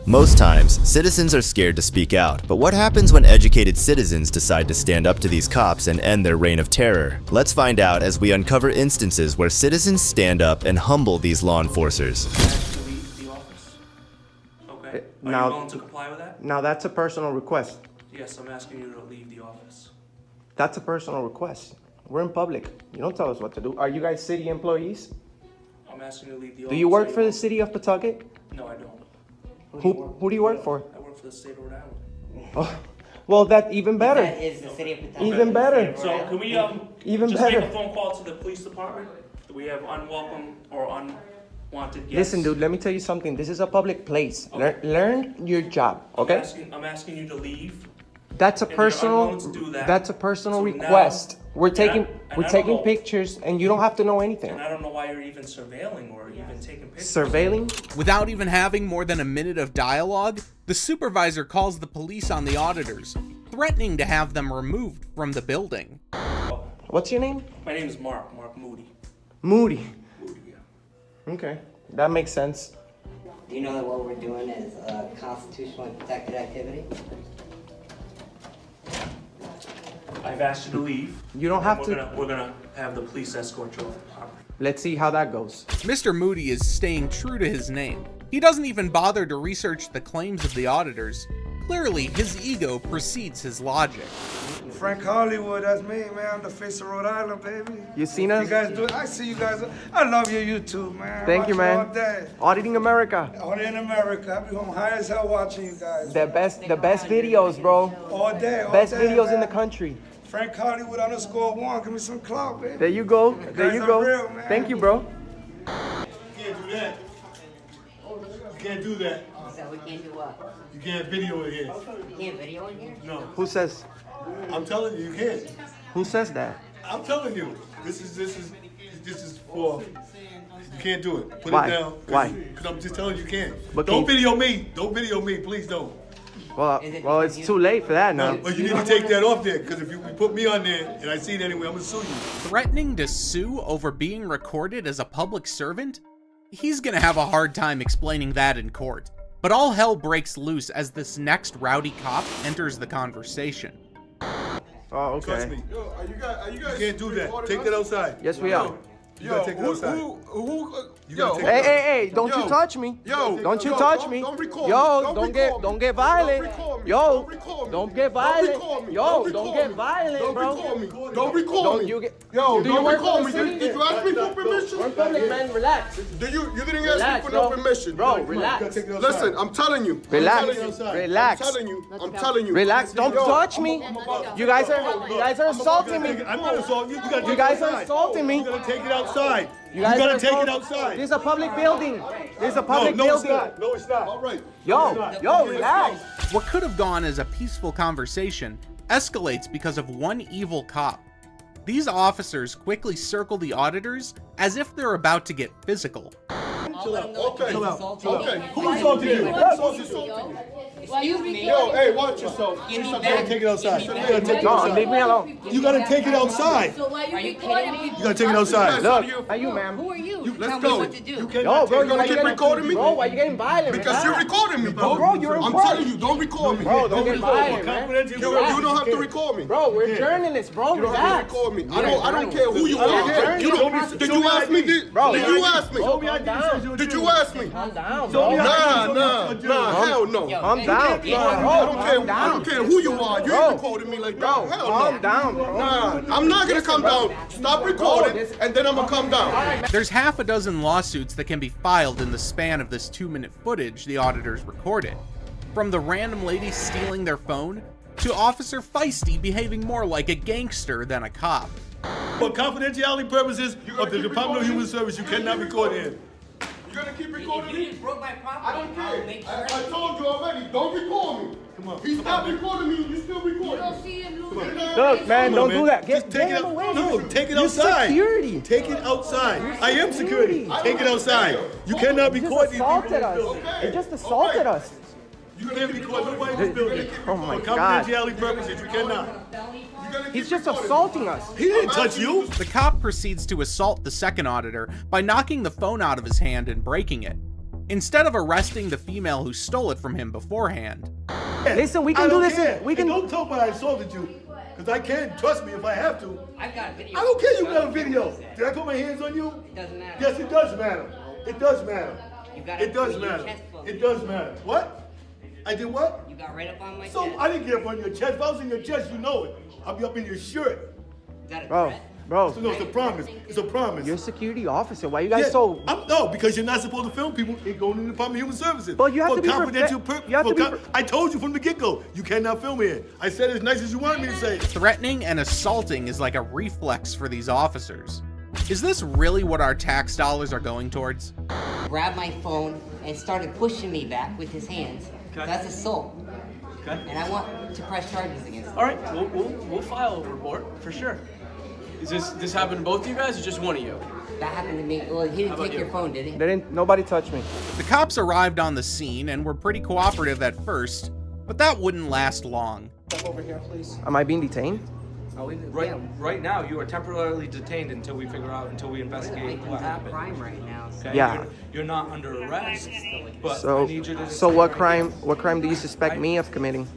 Most times, citizens are scared to speak out, but what happens when educated citizens decide to stand up to these cops and end their reign of terror? Let's find out as we uncover instances where citizens stand up and humble these law enforcers. Leave the office. Okay. Are Now- you willing to comply with that? Now that's a personal request. Yes, I'm asking you to leave the office. That's a personal request. We're in public. You don't tell us what to do. Are you guys city employees? I'm asking you to leave the office. Do you work Are for the city of Pawtucket? No, I don't. Who do you work for? I work for the state of Rhode Island. Oh, well, that even better. That is the city of Pawtucket. Even better. So can we Even just better. make a phone call to the police department? Do we have unwelcome or unwanted guests? Listen, dude, let me tell you something. This is a public place. Learn your job, okay? I'm asking you to leave. That's a And you're personal. unwilling to do that. That's a personal So now- request. We're and I- taking and I don't know- pictures, and you don't have to know anything. And I don't know why you're even surveilling or even taking pictures. Surveilling? Without even having more than a minute of dialogue, the supervisor calls the police on the auditors, threatening to have them removed from the building. What's your name? My name is Mark Moody. Moody. Moody, yeah. Okay, that makes sense. Do you know that what we're doing is constitutionally protected activity? I've asked you to leave. You don't and have we're to- We're gonna have the police escort you off the property. Let's see how that goes. Mr. Moody is staying true to his name. He doesn't even bother to research the claims of the auditors. Clearly, his ego precedes his logic. Frank Hollywood, that's me, man. I'm the face of Rhode Island, baby. You seen us? You guys do it. I see you guys. I love your YouTube, man. Thank you, Watch it man. All day. Auditing America. All day in America. I be home high as hell watching you guys. The best videos, bro. All day. Best day, videos in man. the country. Frank Hollywood _1. Give me some clout, baby. There you go. There guys you are go. real, man. Thank you, bro. You can't do that. You can't do that. So we can't do what? You can't video it here. You can't video in here? No. Who says? I'm telling you, you can't. Who says that? I'm telling you. This is for. You can't do it. Put Why? it down. Why? Because I'm just telling you, you can't. But Don't can- video me. Don't video me. Please don't. Well, it's too late for that now. But you need to take that off there. Because if you put me on there and I see it anyway, I'm gonna sue you. Threatening to sue over being recorded as a public servant? He's gonna have a hard time explaining that in court. But all hell breaks loose as this next rowdy cop enters the conversation. Oh, Trust okay. me. Yo, are you guys? You can't do that. recording Take us? that outside. Yes, we are. You gotta take it outside. Yo, gotta take Hey, don't you touch me. Yo, Don't you yo, touch don't- me. don't record Yo, me. don't get violent. Don't record me. Yo, Don't record me. don't get Don't violent. record me. Yo, Don't don't record get me. violent, Don't bro. record me. Don't record Don't me. you get- Yo, Do you don't work record for me. the city? Did you ask me for permission? We're in public, man. Relax. You didn't ask Relax, me for bro. no permission. Bro, relax. Take it outside. Listen, I'm telling you. Relax. I'm telling you. Relax. I'm telling you. Relax. Don't Yo, touch me. You guys are assaulting me. I'm not assaulting you. You gotta take You it guys are outside. assaulting me. You gotta take it outside. You guys gotta are take it assault- outside. This is a public building. This is a No, public no, it's building. not. No, it's not. All right. Yo, relax. What could have gone as a peaceful conversation escalates because of one evil cop. These officers quickly circle the auditors as if they're about to get physical. Okay. Chill out. Okay. Who assaulted you? Who assaulted you? Yo, hey, watch yourself. You gotta take it outside. You gotta take it No, outside. leave me alone. You gotta take it outside. So why are you recording me? You gotta take it outside. Look, are you, ma'am? Who are you? Let's Tell go. me what to do. You Yo, cannot bro, take gonna why keep you recording me? Bro, why you getting violent? Because Relax. you're recording me, bro. Bro, you're I'm important. telling you, don't record me. Bro, don't get violent, man. confidential. You don't have to record me. Bro, we're journalists, bro. You don't have Relax. to record me. I don't care who you I don't are. care. You don't. Did you ask me? Bro, Did you ask me? Show me ID. Did you ask me? Calm down, Show me bro. ID. Nah, hell no. Calm down. I don't care who you are. You ain't recording me like that. Bro, Hell calm no. down, bro. Nah, I'm not gonna come down. Stop recording, and then I'm gonna come down. There's half a dozen lawsuits that can be filed in the span of this 2-minute footage the auditors recorded. From the random lady stealing their phone, to Officer Feisty behaving more like a gangster than a cop. For confidentiality purposes of the Department of Human Service, you cannot record him. You gonna keep recording me? broke my property, I don't I'll make care. sure. I told you already. Don't record me. Come on. He stopped recording me. You still You recording don't me. see him losing. Look, man, Come on, don't do that. Just Get take it him out. away. No, take it You're outside. security. Take it outside. I am security. Take it outside. You cannot You just record these people. assaulted us. You just assaulted us. You can't record nobody in this building. Oh my For God. confidentiality purposes, you cannot. He's just assaulting us. He didn't touch you. The cop proceeds to assault the second auditor by knocking the phone out of his hand and breaking it. instead of arresting the female who stole it from him beforehand. Listen, we can do this. We can. Don't tell me I assaulted you, because I can. Trust me if I have to. I've got a video. I don't care you got a video. Did I put my hands on you? It doesn't matter. Yes, it does matter. It does matter. You got It does in your matter. chest close. It does matter. What? I did what? You got right up on my So chest. I didn't get up on your chest. If I was in your chest, you know it. I'll be up in your shirt. Is that a Bro, threat? bro, So no, it's a promise. It's a promise. you're a security officer. Why you guys so? No, because you're not supposed to film people. It going in the Department of Human Services. But you have for to be confidential you have to be I told you from the get-go, you cannot film here. I said it as nice as you wanted me to say it. Threatening and assaulting is like a reflex for these officers. Is this really what our tax dollars are going towards? Grabbed my phone and started pushing me back with his hands. Okay. That's assault. Okay. And I want to press charges against him. All right, we'll file a report for sure. Is this happened to both of you guys, or just one of you? That happened to me. Well, he didn't about take your you? phone, did he? Nobody touched me. The cops arrived on the scene and were pretty cooperative at first, but that wouldn't last long. Step over here, please. Am I being detained? Right now, you are temporarily detained until we investigate what happened. Crime right now. So. Okay? Yeah. You're not under arrest, but I So, need you to so what decide- crime? What crime do you suspect me of committing?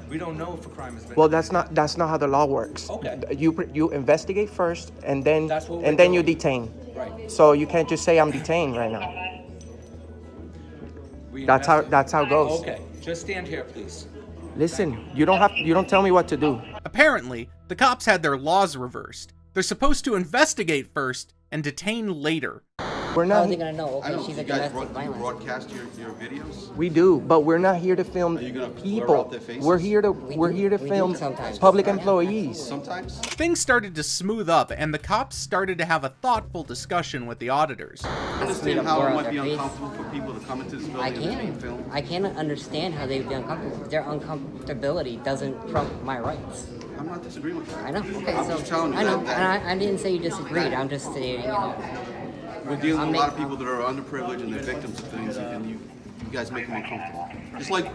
We don't know if a crime has been. Well, that's not how the law works. Okay. You investigate first, and then That's what we're and then you doing. detain. Right. So you can't just say I'm detained right now. We That's how investigate- it goes. Okay, just stand here, please. Listen, you don't tell me what to do. Apparently, the cops had their laws reversed. They're supposed to investigate first and detain later. We're How are not. they gonna know? Okay, she's a domestic violence. broadcast your videos? We do, but we're not here to film you gonna blur people. out their faces? We're here to We do film sometimes. public Yeah. employees. Sometimes? Things started to smooth up, and the cops started to have a thoughtful discussion with the auditors. I understand how it might be uncomfortable for people to come into this I building and being can. filmed. I can understand how they'd be uncomfortable. Their uncomfortability doesn't trump my rights. I'm not disagreeing with you. I know. Okay, I'm so just telling you I know, that- and I didn't say you disagreed. I'm just stating, We're dealing with a lot of I'm people that are underprivileged and they're victims of things, and you guys make them uncomfortable. Just like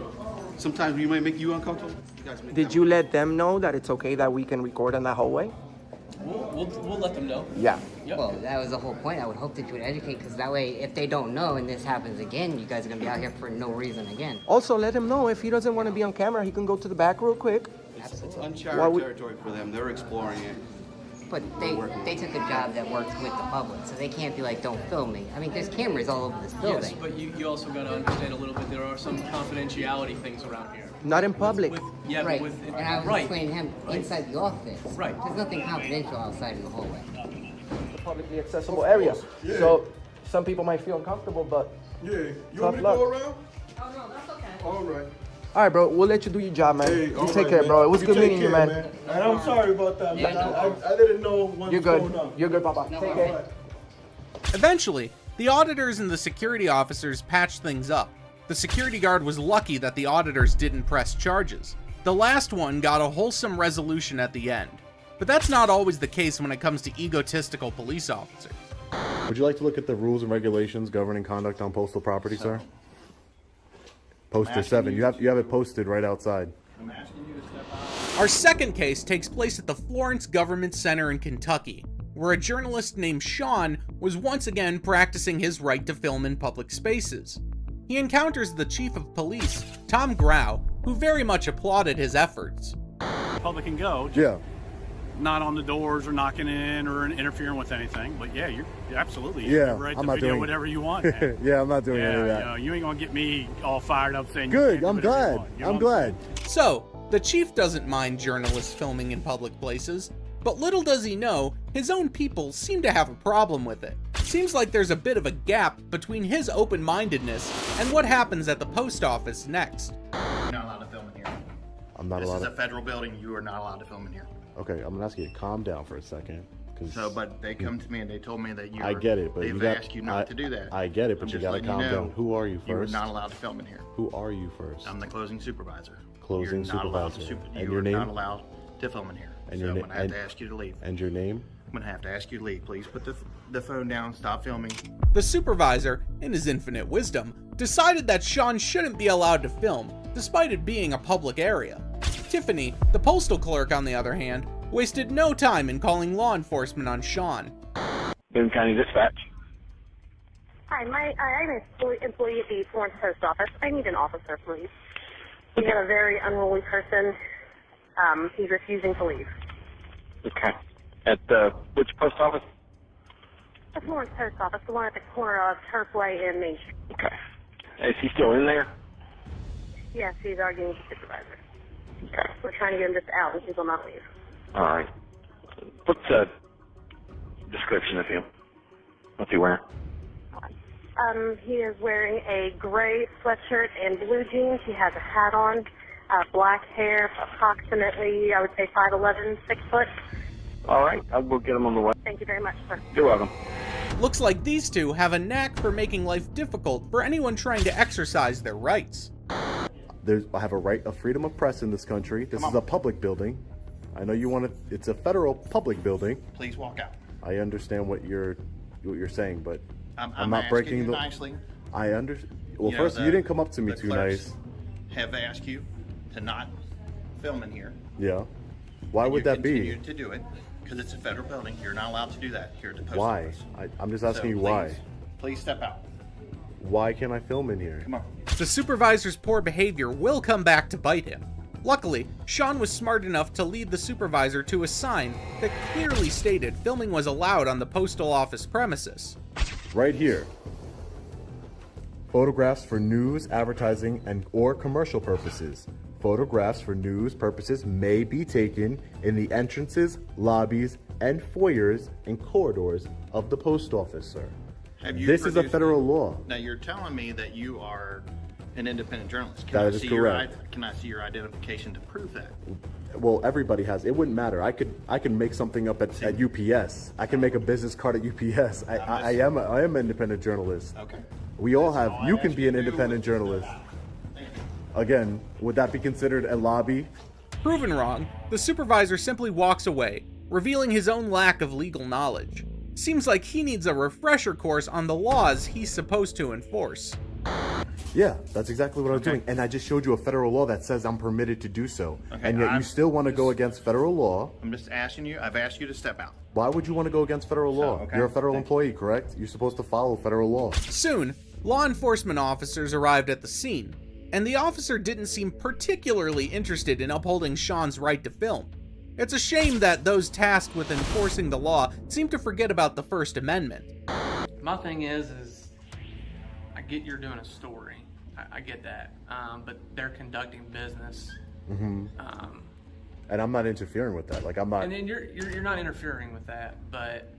sometimes we might make you uncomfortable. You guys make Did them you let them know that it's okay that we can record in that hallway? We'll let them know. Yeah. Yep. Well, that was the whole point. I would hope that you would educate, because that way, if they don't know and this happens again, you guys are gonna be out here for no reason again. Also, let him know if he doesn't want to be on camera, he can go to the back real quick. It's Absolutely. uncharted territory for them. They're exploring it. But they took a job that works with the public, so they can't be like, don't film me. I mean, there's cameras all over this Yes, building. but you also got to understand a little bit. There are some confidentiality things around here. Not in public. Yeah, Right, but with and I was right. explaining to him inside the office. Right. There's nothing confidential outside in the hallway. It's a publicly accessible area. Yeah. So some people might feel uncomfortable, but Yeah. You Tough want me to luck. go around? Oh, no, that's okay. All right. all right, bro. We'll let you do your job, man. Hey, You all take right, care, man. bro. It was good take meeting you, care, man. And I'm sorry about that, man. I didn't know what You're was good. going on. You're good, Papa. Take care. Eventually, the auditors and the security officers patched things up. The security guard was lucky that the auditors didn't press charges. The last one got a wholesome resolution at the end. But that's not always the case when it comes to egotistical police officers. Would you like to look at the rules and regulations governing conduct on postal property, sir? Poster 7. You have it posted right outside. Our second case takes place at the Florence Government Center in Kentucky, where a journalist named Sean was once again practicing his right to film in public spaces. He encounters the chief of police, Tom Grau, who very much applauded his efforts. Public can go, just Yeah. not on the doors or knocking in or interfering with anything. But yeah, you're absolutely Yeah, have the right I'm to not video doing- whatever you want. Man. Yeah, I'm not doing Yeah, any of that. you know, you ain't gonna get me all fired up saying you Good. can't do I'm whatever you glad. want, you know I'm what glad. So, the chief doesn't mind journalists filming in public places, but little does he know, his own people seem to have a problem with it. Seems like there's a bit of a gap between his open-mindedness and what happens at the post office next. You're not allowed to film in here. I'm not This allowed is to. a federal building. You are not allowed to film in here. Okay, I'm gonna ask you to calm down for a second. So, but they come to me and they told me that you. I get it, but they've you got. asked you not to do that. I get it, I'm but you just gotta letting calm know down. Who are you You are first? not allowed to film in here. Who are you first? I'm the closing supervisor. Closing You're not allowed to supervisor. And you your are name? not allowed to film in here. And so your I'm na- gonna have and- to ask you to leave. And your name? I'm gonna have to ask you to leave. Please put the phone down. Stop filming. The supervisor, in his infinite wisdom, decided that Sean shouldn't be allowed to film, despite it being a public area. Tiffany, the postal clerk, on the other hand, wasted no time in calling law enforcement on Sean. Boone County Dispatch. Hi, I'm an employee at the Florence Post Office. I need an officer, please. We have a very unruly person. He's refusing to leave. Okay. At which post office? The Florence Post Office, the one at the corner of Turfway and Main Street. Okay. Is he still in there? Yes, he's arguing with the supervisor. Okay. We're trying to get him just out, and he will not leave. All right. What's the description of him? What's he wearing? He is wearing a gray sweatshirt and blue jeans. He has a hat on, black hair, approximately, I would say 5'11", 6 foot. All right. I will get him on the way. Thank you very much, sir. You're welcome. Looks like these two have a knack for making life difficult for anyone trying to exercise their rights. I have a right of freedom of press in this country. This is a public building. I know you want to. It's a federal public building. Please walk out. I understand what you're saying, but I'm not asking breaking you the. nicely. I understand. Well, You know, first, you didn't come up to me the too clerks nice. Have asked you to not film in here. Yeah. Why would that be? You continue to do it because it's a federal building. You're not allowed to do that here at the post Why? office. I'm just asking you why. Please step out. Why can't I film in here? Come on. The supervisor's poor behavior will come back to bite him. Luckily, Sean was smart enough to lead the supervisor to a sign that clearly stated filming was allowed on the postal office premises. Right here. Photographs for news, advertising, and or commercial purposes. Photographs for news purposes may be taken in the entrances, lobbies, and foyers and corridors of the post office, sir. This is a federal law. Now you're telling me that you are an independent journalist. That is correct. Can I see your identification to prove that? Well, everybody has. It wouldn't matter. I could make something up at UPS. I can make a business card at UPS. I am an independent journalist. Okay. We all have. You can be an independent journalist. Again, would that be considered a lobby? Proven wrong, the supervisor simply walks away, revealing his own lack of legal knowledge. Seems like he needs a refresher course on the laws he's supposed to enforce. Yeah, that's exactly what I was doing. And I just showed you a federal law that says I'm permitted to do so. Okay, and yet you still want to go against federal law. I'm just asking you. I've asked you to step out. Why would you want to go against federal law? okay. You're a federal employee, correct? You're supposed to follow federal law. Soon, law enforcement officers arrived at the scene, and the officer didn't seem particularly interested in upholding Sean's right to film. It's a shame that those tasked with enforcing the law seem to forget about the First Amendment. My thing is I get you're doing a story. I get that. But they're conducting business. Mm-hmm. And I'm not interfering with that. Like, I'm not. And then you're not interfering with that, but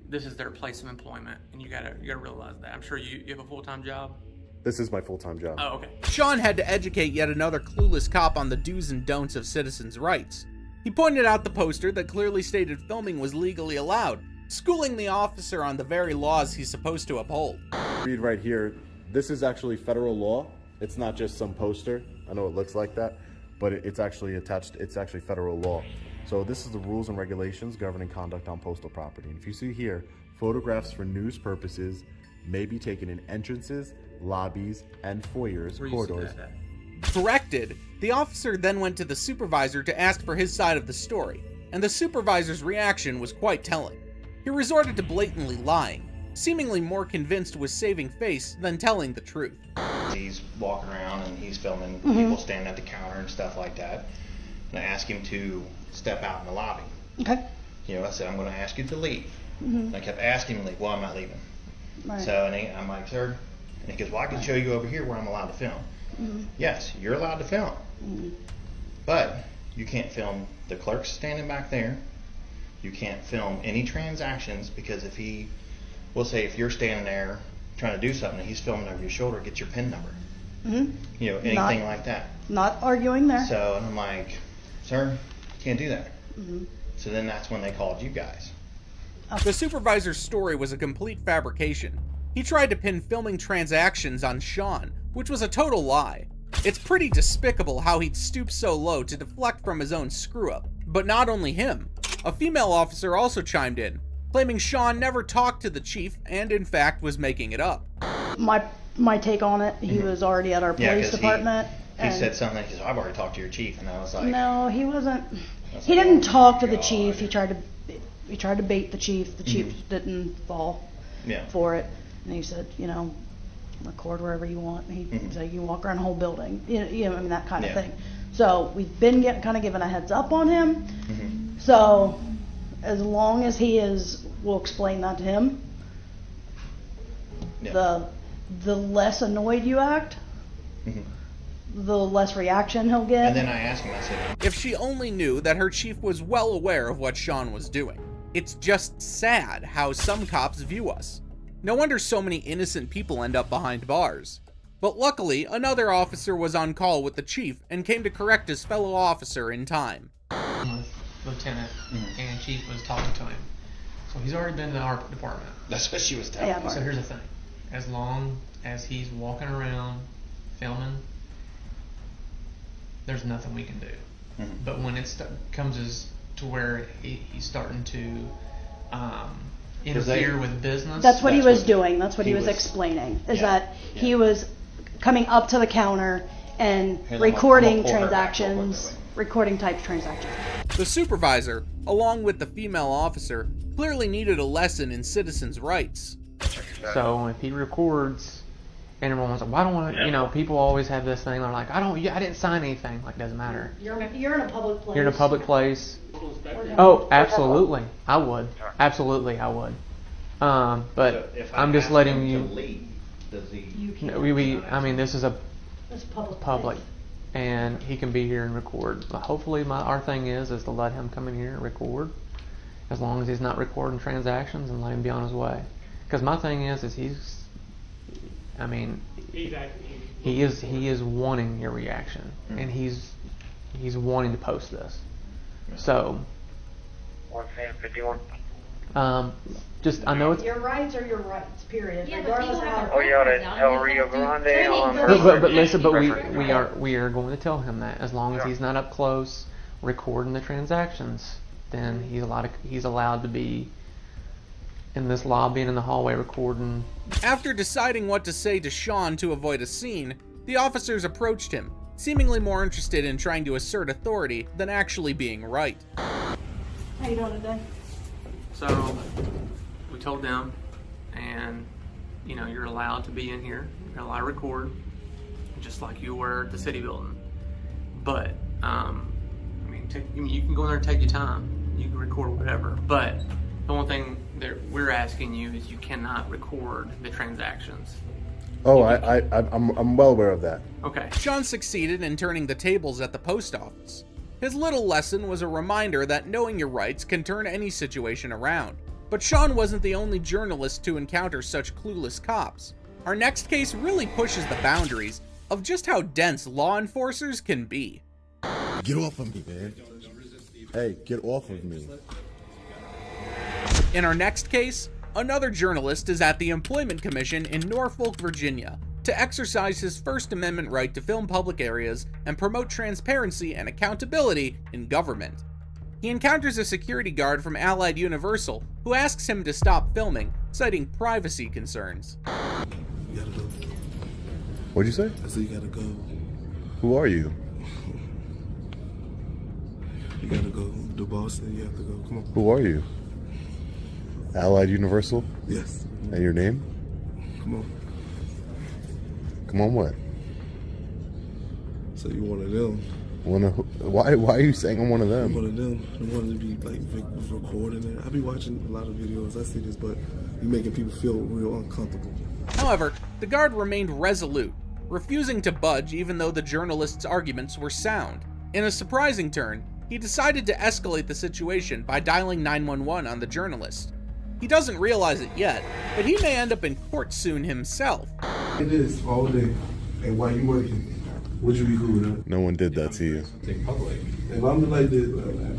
this is their place of employment, and you gotta realize that. I'm sure you have a full-time job. This is my full-time job. Oh, okay. Sean had to educate yet another clueless cop on the do's and don'ts of citizens' rights. He pointed out the poster that clearly stated filming was legally allowed, schooling the officer on the very laws he's supposed to uphold. Read right here. This is actually federal law. It's not just some poster. I know it looks like that, but it's actually attached. It's actually federal law. So this is the rules and regulations governing conduct on postal property. And if you see here, photographs for news purposes may be taken in entrances, lobbies, and foyers, corridors. Corrected, the officer then went to the supervisor to ask for his side of the story, and the supervisor's reaction was quite telling. He resorted to blatantly lying, seemingly more convinced with saving face than telling the truth. He's walking around and he's filming people standing at the counter and stuff like that. And I asked him to step out in the lobby. Okay. You know, I said, I'm going to ask you to leave. Mhm. And I kept asking him to leave. Well, I'm not leaving. Right. So, I'm like, sir? And he goes, well, I can show you over here where I'm allowed to film. Mhm. Yes, you're allowed to film. Mhm. But you can't film the clerks standing back there. You can't film any transactions, because if we'll say if you're standing there trying to do something and he's filming over your shoulder, get your PIN number. Mhm. You know, anything like that. Not arguing there. So, and I'm like, sir, you can't do that. Mhm. So then that's when they called you guys. The supervisor's story was a complete fabrication. He tried to pin filming transactions on Sean, which was a total lie. It's pretty despicable how he'd stoop so low to deflect from his own screw-up. But not only him. A female officer also chimed in, claiming Sean never talked to the chief and in fact was making it up. My take on it, he was already at our police department. He said something, he said, I've already talked to your chief, and I was like... No, he wasn't. He didn't talk to the chief. He tried to bait the chief. The chief didn't fall for it. And he said, you know, record wherever you want. And he said, you can walk around the whole building, you know, I mean, that kind of thing. So we've been kind of given a heads up on him. So as long as we'll explain that to him. The less annoyed you act, the less reaction he'll get. And then I asked him, I said, if she only knew that her chief was well aware of what Sean was doing. It's just sad how some cops view us. No wonder so many innocent people end up behind bars. But luckily, another officer was on call with the chief and came to correct his fellow officer in time. Lieutenant and chief was talking to him. So he's already been in our department. That's what she was telling me. So here's the thing. As long as he's walking around filming, there's nothing we can do. But when it comes to where he's starting to interfere with business. That's what he was doing. That's what he was explaining. Is that he was coming up to the counter and recording transactions, recording type transactions. The supervisor, along with the female officer, clearly needed a lesson in citizens' rights. So if he records, and everyone's like, "Why don't want to?" You know, people always have this thing. They're like, "I didn't sign anything." Like, doesn't matter. You're in a public place. You're in a public place. Oh, absolutely, I would. Absolutely, I would. But I'm just letting you. I mean, this is a public, and he can be here and record. But hopefully, our thing is to let him come in here and record, as long as he's not recording transactions, and let him be on his way. Because my thing is he's, I mean, he is wanting your reaction, and he's wanting to post this. So, just I know it's your rights are your rights. Period. Yeah, regardless of how. Oh, you ought to tell Rio Grande on. But listen, but we are going to tell him that as long as he's not up close recording the transactions, then he's allowed to be in this lobby and in the hallway recording. After deciding what to say to Sean to avoid a scene, the officers approached him, seemingly more interested in trying to assert authority than actually being right. How you doing today? So we told them, and you know, you're allowed to be in here, you're allowed to record, just like you were at the city building. But I mean, you can go in there and take your time. You can record whatever, but the one thing that we're asking you is you cannot record the transactions. Oh, I'm well aware of that. Okay. Sean succeeded in turning the tables at the post office. His little lesson was a reminder that knowing your rights can turn any situation around. But Sean wasn't the only journalist to encounter such clueless cops. Our next case really pushes the boundaries of just how dense law enforcers can be. Get off of me, man. Hey, get off of me. In our next case, another journalist is at the Employment Commission in Norfolk, Virginia, to exercise his First Amendment right to film public areas and promote transparency and accountability in government. He encounters a security guard from Allied Universal who asks him to stop filming, citing privacy concerns. You gotta go. What'd you say? I said you gotta go. Who are you? You gotta go. The boss said you have to go. Come on. Who are you? Allied Universal? Yes. And your name? Come on. Come on, what? So you one of them? Why are you saying I'm one of them? I'm one of them. I wanted to be like recording it. I be watching a lot of videos. I see this, but you making people feel real uncomfortable. However, the guard remained resolute, refusing to budge even though the journalist's arguments were sound. In a surprising turn, he decided to escalate the situation by dialing 911 on the journalist. He doesn't realize it yet, but he may end up in court soon himself. It is all day. And while you working, would you be cool with that? No one did that to you. Take public. If I'm like this,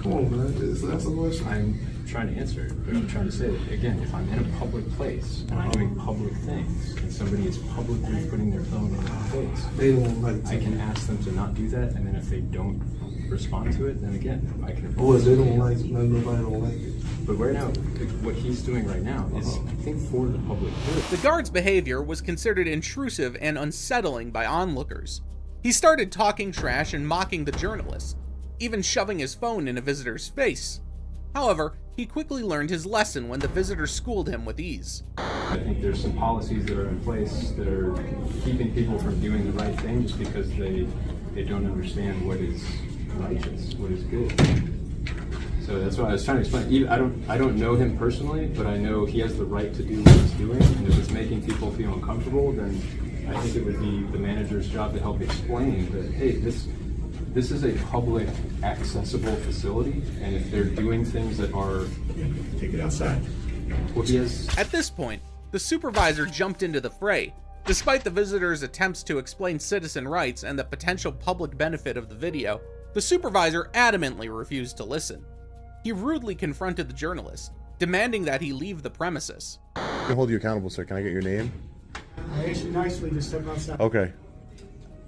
come on, man. That's a question. I'm trying to answer it, but I'm trying to say that, again, if I'm in a public place and I'm doing public things and somebody is publicly putting their phone in my face, they don't like I can ask them to not do that, and then if they don't respond to it, then again, I can... Or if they don't like it, nobody don't like it. But right now, what he's doing right now is, I think, for the public good. The guard's behavior was considered intrusive and unsettling by onlookers. He started talking trash and mocking the journalist, even shoving his phone in a visitor's face. However, he quickly learned his lesson when the visitor schooled him with ease. I think there's some policies that are in place that are keeping people from doing the right thing just because they don't understand what is righteous, what is good. So that's why I was trying to explain. I don't know him personally, but I know he has the right to do what he's doing. And if it's making people feel uncomfortable, then I think it would be the manager's job to help explain that, hey, this is a public accessible facility, and if they're doing things that are, take it outside. Well, he has. At this point, the supervisor jumped into the fray. Despite the visitor's attempts to explain citizen rights and the potential public benefit of the video, the supervisor adamantly refused to listen. He rudely confronted the journalist, demanding that he leave the premises. I can hold you accountable, sir. Can I get your name? I asked you nicely to step outside. Okay.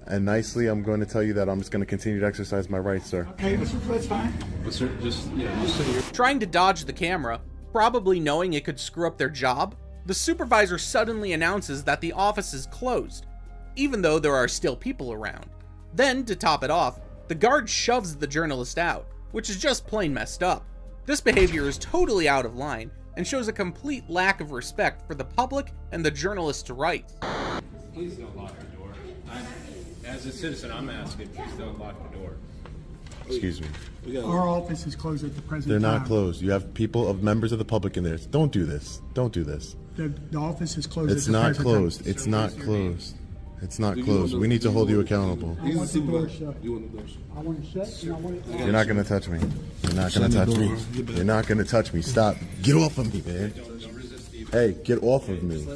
And nicely, I'm going to tell you that I'm just going to continue to exercise my rights, sir. Okay, that's fine. But sir, just so you're Trying to dodge the camera, probably knowing it could screw up their job, the supervisor suddenly announces that the office is closed, even though there are still people around. Then, to top it off, the guard shoves the journalist out, which is just plain messed up. This behavior is totally out of line and shows a complete lack of respect for the public and the journalist's rights. Please don't lock the door. As a citizen, I'm asking, please don't lock the door. Excuse me. Our office is closed at the present They're time. not closed. You have members of the public in there. Don't do this. Don't do this. The office is closed It's at the not present closed. time. It's not closed. It's not closed. We need to hold you accountable. I want the door shut. I want it shut, and I want it. You're not going to touch me. You're not going to touch me. You're not going to touch me. Stop. Get off of me, man. Hey, get off of me.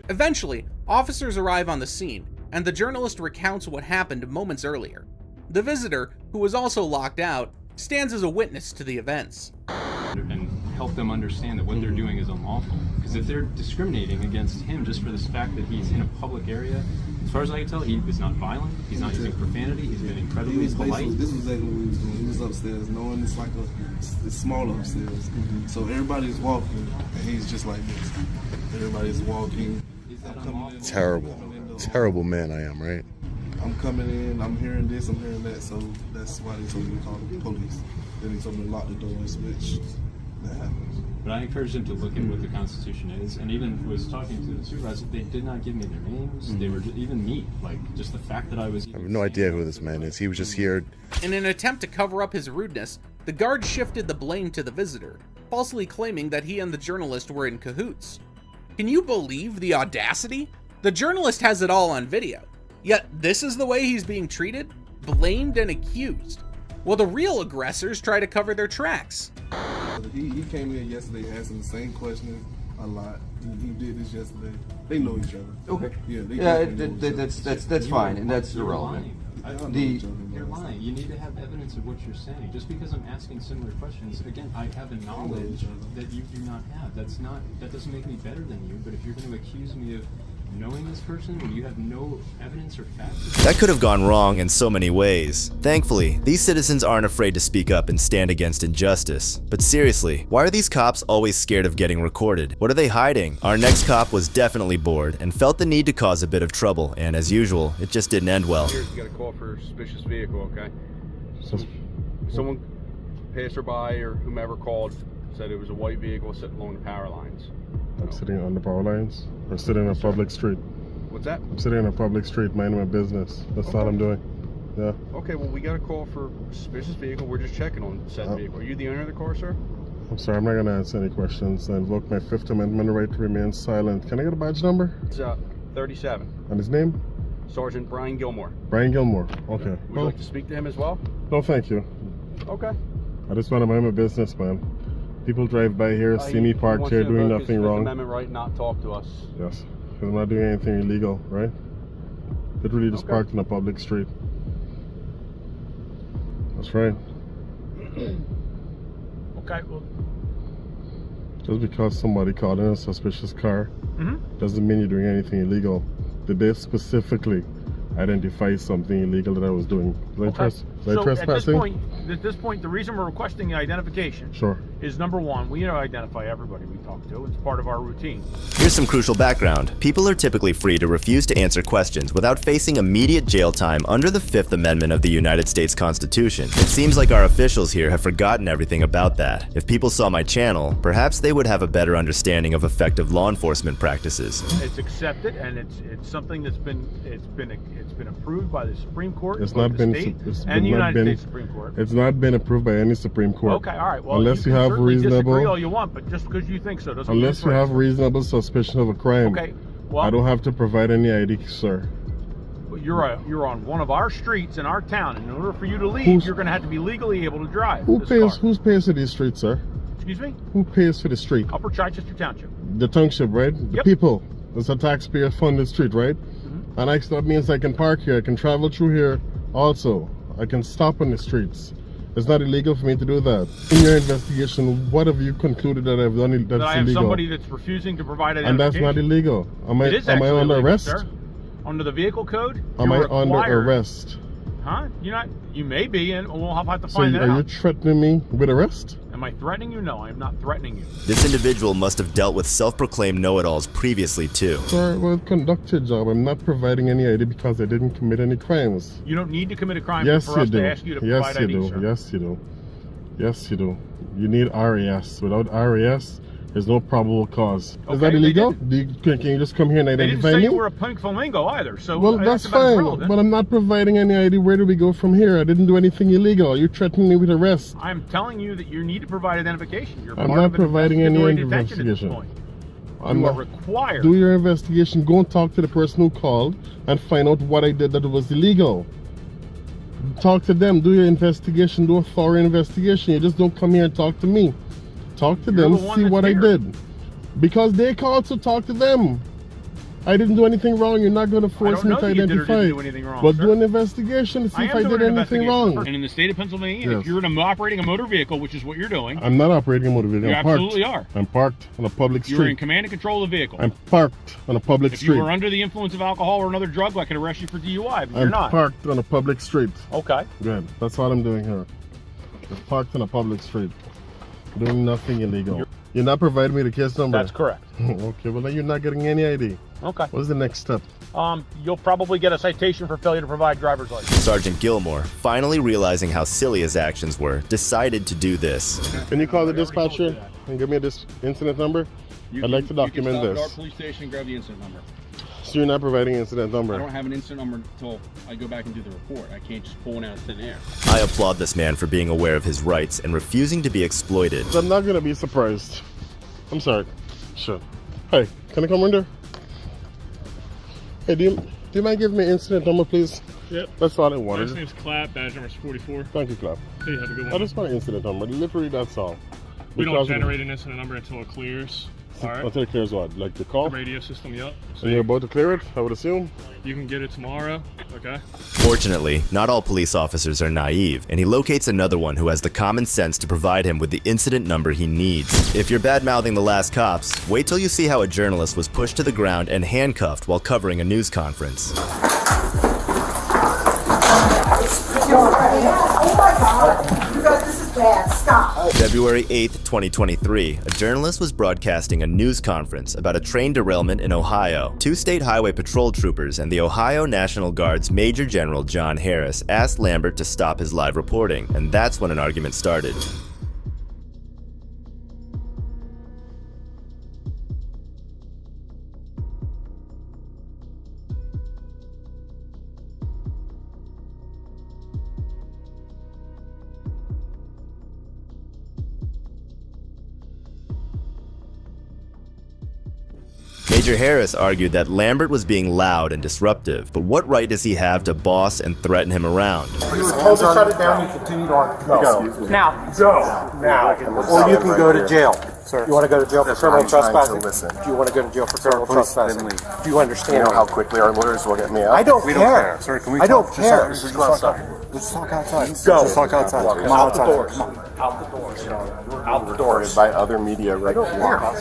Eventually, officers arrive on the scene, and the journalist recounts what happened moments earlier. The visitor, who was also locked out, stands as a witness to the events. And help them understand that what they're doing is unlawful. Because if they're discriminating against him just for this fact that he's in a public area, as far as I can tell, he is not violent, he's not using profanity, he's been incredibly polite. This was exactly what he was doing. He was upstairs, knowing it's like it's small upstairs. So everybody's walking, and he's just like this. Everybody's walking. Terrible man I am, right? I'm coming in, I'm hearing this, I'm hearing that, so that's why they told me to call the police. Then they told me to lock the doors, which that happens. But I encouraged them to look at what the Constitution is, and even was talking to the supervisor, they did not give me their names, they were even me, like just the fact that I was... I have no idea who this man is. He was just here. In an attempt to cover up his rudeness, the guard shifted the blame to the visitor, falsely claiming that he and the journalist were in cahoots. Can you believe the audacity? The journalist has it all on video, yet this is the way he's being treated, blamed and accused, while the real aggressors try to cover their tracks. He came in yesterday asking the same question a lot. He did this yesterday. They know each other. Okay. Yeah, that's fine, and that's irrelevant. You're lying. You need to have evidence of what you're saying. Just because I'm asking similar questions, again, I have a knowledge that you do not have. That doesn't make me better than you. But if you're going to accuse me of knowing this person when you have no evidence or facts... That could have gone wrong in so many ways. Thankfully, these citizens aren't afraid to speak up and stand against injustice. But seriously, why are these cops always scared of getting recorded? What are they hiding? Our next cop was definitely bored and felt the need to cause a bit of trouble, and as usual, it just didn't end well. You got a call for a suspicious vehicle, okay? Someone passerby or whomever called said it was a white vehicle sitting along the power lines. I'm sitting on the power lines. Or sitting in a public street. What's that? I'm sitting in a public street, minding my business. That's all I'm doing. Yeah. Okay, well, we got a call for a suspicious vehicle. We're just checking on said vehicle. Are you the owner of the car, sir? I'm sorry, I'm not going to answer any questions. I invoke my Fifth Amendment right to remain silent. Can I get a badge number? It's 37. And his name? Sergeant Brian Gilmore. Brian Gilmore. Okay. Would you like to speak to him as well? No, thank you. Okay. I just want to mind my business, man. People drive by here, see me parked here doing nothing wrong. Amendment right, not talk to us. Yes, because I'm not doing anything illegal, right? Literally just parked in a public street. That's right. Okay, well. Just because somebody called in a suspicious car doesn't mean you're doing anything illegal. Did they specifically identify something illegal that I was doing? Is that trespassing? At this point, the reason we're requesting the identification is number one, we identify everybody we talk to. It's part of our routine. Here's some crucial background. People are typically free to refuse to answer questions without facing immediate jail time under the Fifth Amendment of the United States Constitution. It seems like our officials here have forgotten everything about that. If people saw my channel, perhaps they would have a better understanding of effective law enforcement practices. It's accepted, and it's something that's been approved by the Supreme Court, It's not been. and the United States Supreme Court. It's not been approved by any Supreme Court. Okay, all right. Well, unless you can have certainly reasonable, disagree all you want, but just because you think so doesn't mean unless it's you right. have reasonable suspicion of a crime. Okay, well, I don't have to provide any ID, sir. You're on one of our streets in our town, and in order for you to leave, you're going to have to be legally able to drive. Who pays for the street, sir? Excuse me? Who pays for the street? Upper Chichester Township. The township, right? The Yep. people. It's a taxpayer-funded street, right? And that means I can park here. I can travel through here. Also, I can stop on the streets. It's not illegal for me to do that. In your investigation, what have you concluded that I've done that's that I have illegal? somebody that's refusing to provide And identification. that's not illegal. It is am I actually under illegal, arrest? sir. Under the vehicle code, Am I you're under required- arrest? Huh? You're not. You may be, and we'll have to So find that are you out. threatening me with arrest? Am I threatening you? No, I am not threatening you. This individual must have dealt with self-proclaimed know-it-alls previously too. Sir, well, conduct your job. I'm not providing any ID because I didn't commit any crimes. You don't need to commit a crime Yes, for you us do. to ask you to Yes, provide you ID, do. sir. Yes, you do. Yes, you do. You need RAS. Without RAS, there's no probable cause. Okay, Is that they illegal? Can you just come here and They didn't identify say me? you were a pink flamingo either, so Well, that's about fine, irrelevant. but I'm not providing any ID. Where do we go from here? I didn't do anything illegal. You're threatening me with arrest. I'm telling you that you need to provide identification. You're I'm part not of an providing any investigatory detention at this investigation. point. I'm You are not- required. Do your investigation. Go and talk to the person who called and find out what I did that was illegal. Talk to them. Do your investigation. Do a thorough investigation. You just don't come here and talk to me. Talk to them. the one See that's what here. I did. Because they called, so talk to them. I didn't do anything wrong. You're not going to force me know to that you did or identify. didn't do anything wrong, But sir. do an investigation to see if I did anything wrong. And in the state of Pennsylvania, Yes. if you're operating a motor vehicle, which is what you're doing, I'm not operating a motor vehicle. You I'm parked. absolutely are. I'm parked on a public you're in street. command and control of the vehicle. I'm parked on a public if street. you were under the influence of alcohol or another drug, I could arrest you for DUI, but you're I'm not. parked on a public street. Okay. Good. That's all I'm doing here. I'm parked on a public street. Doing nothing illegal. You're not providing me the case number? That's correct. Okay, well then you're not getting any ID. Okay. What's the next step? You'll probably get a citation for failure to provide driver's license. Sergeant Gilmore, finally realizing how silly his actions were, decided to do this. Can you call the dispatcher and give me this incident number? I'd like to document you can stop at our this. police station and grab the incident number. So you're not providing incident I number? don't have an incident number until I go back and do the report. I can't just pull one out of thin air. I applaud this man for being aware of his rights and refusing to be exploited. I'm not gonna be surprised. I'm sorry. Sure. Hey, can I come in there? Hey, do you mind giving me incident number, please? Yep. That's all I wanted. Last name's Clapp, badge number's 44. Thank you, Clap. Hey, have a good one. I just want an incident number. Literally, that's all. We don't Because- generate an incident number until it clears. All right. Until it clears what? Like the call? The radio system, yep. So And you're about to clear it, I would assume? you can get it tomorrow, okay? Fortunately, not all police officers are naive, and he locates another one who has the common sense to provide him with the incident number he needs. If you're bad-mouthing the last cops, wait till you see how a journalist was pushed to the ground and handcuffed while covering a news conference. Oh my God! You guys, this is bad. Stop. February 8th, 2023, a journalist was broadcasting a news conference about a train derailment in Ohio. Two state highway patrol troopers and the Ohio National Guard's Major General John Harris asked Lambert to stop his live reporting, and that's when an argument started. Major Harris argued that Lambert was being loud and disruptive, but what right does he have to boss and threaten him around? You were told to shut it down. You continue on. Go. Now. Go. Now. Or you can go to jail. Sir. You want to go to jail for criminal trespassing? Do you want to go to jail for criminal trespassing? Do you understand? You know how quickly our lawyers will get me out? I don't We care. Sir, can we I don't talk? care. Just go outside. Let's talk outside. Go. Let's talk outside. Come out the doors. Out the doors. Out the doors. By other media right now.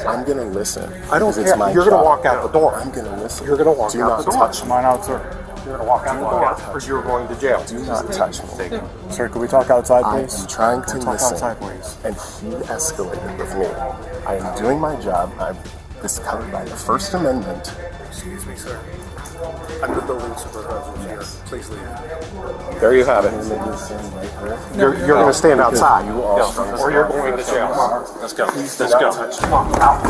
I'm going to listen. I don't because it's care. my You're going to job. walk out the door. I'm going to listen. You're going to walk Do out not the door. touch me. Come on out, sir. You're going to walk out the door, or you're going to jail. Do not touch me. Sir, can we talk outside, please? I am trying to listen. Outside, please. And he escalated with me. I am doing my job. This is covered by the First Amendment. Excuse me, sir. I'm the building supervisor here. Please leave. There you have it. You're going to stand outside. You all or you're going to jail. Let's go. Let's go. Come on, out.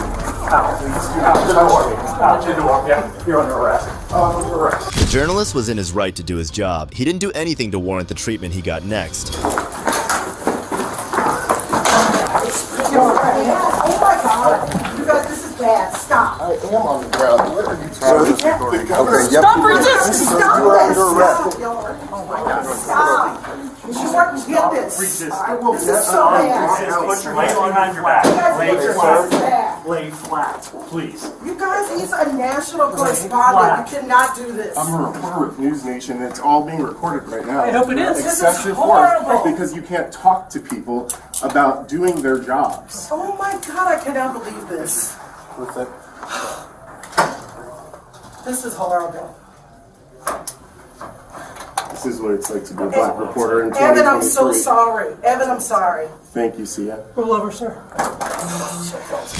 Yeah, you're under arrest. Under arrest. The journalist was in his right to do his job. He didn't do anything to warrant the treatment he got next. Oh my God! You guys, this is bad. Stop. I am on the ground. What are you trying to do? Okay, stop resisting! Stop this! Oh my God! Stop! You get this. This is so bad. Put your hands behind your back. Lay flat. Lay flat, please. You guys, he's a national correspondent. You cannot do this. I'm a reporter with News Nation. It's all being recorded right now. I hope it is. This is Excessive horrible. force because you can't talk to people about doing their jobs. Oh my God! I cannot believe this. With it. This is horrible. This is what it's like to be a black reporter in 2023. Evan, I'm so sorry. Evan, I'm sorry. Thank you, Sia. Pull over, sir.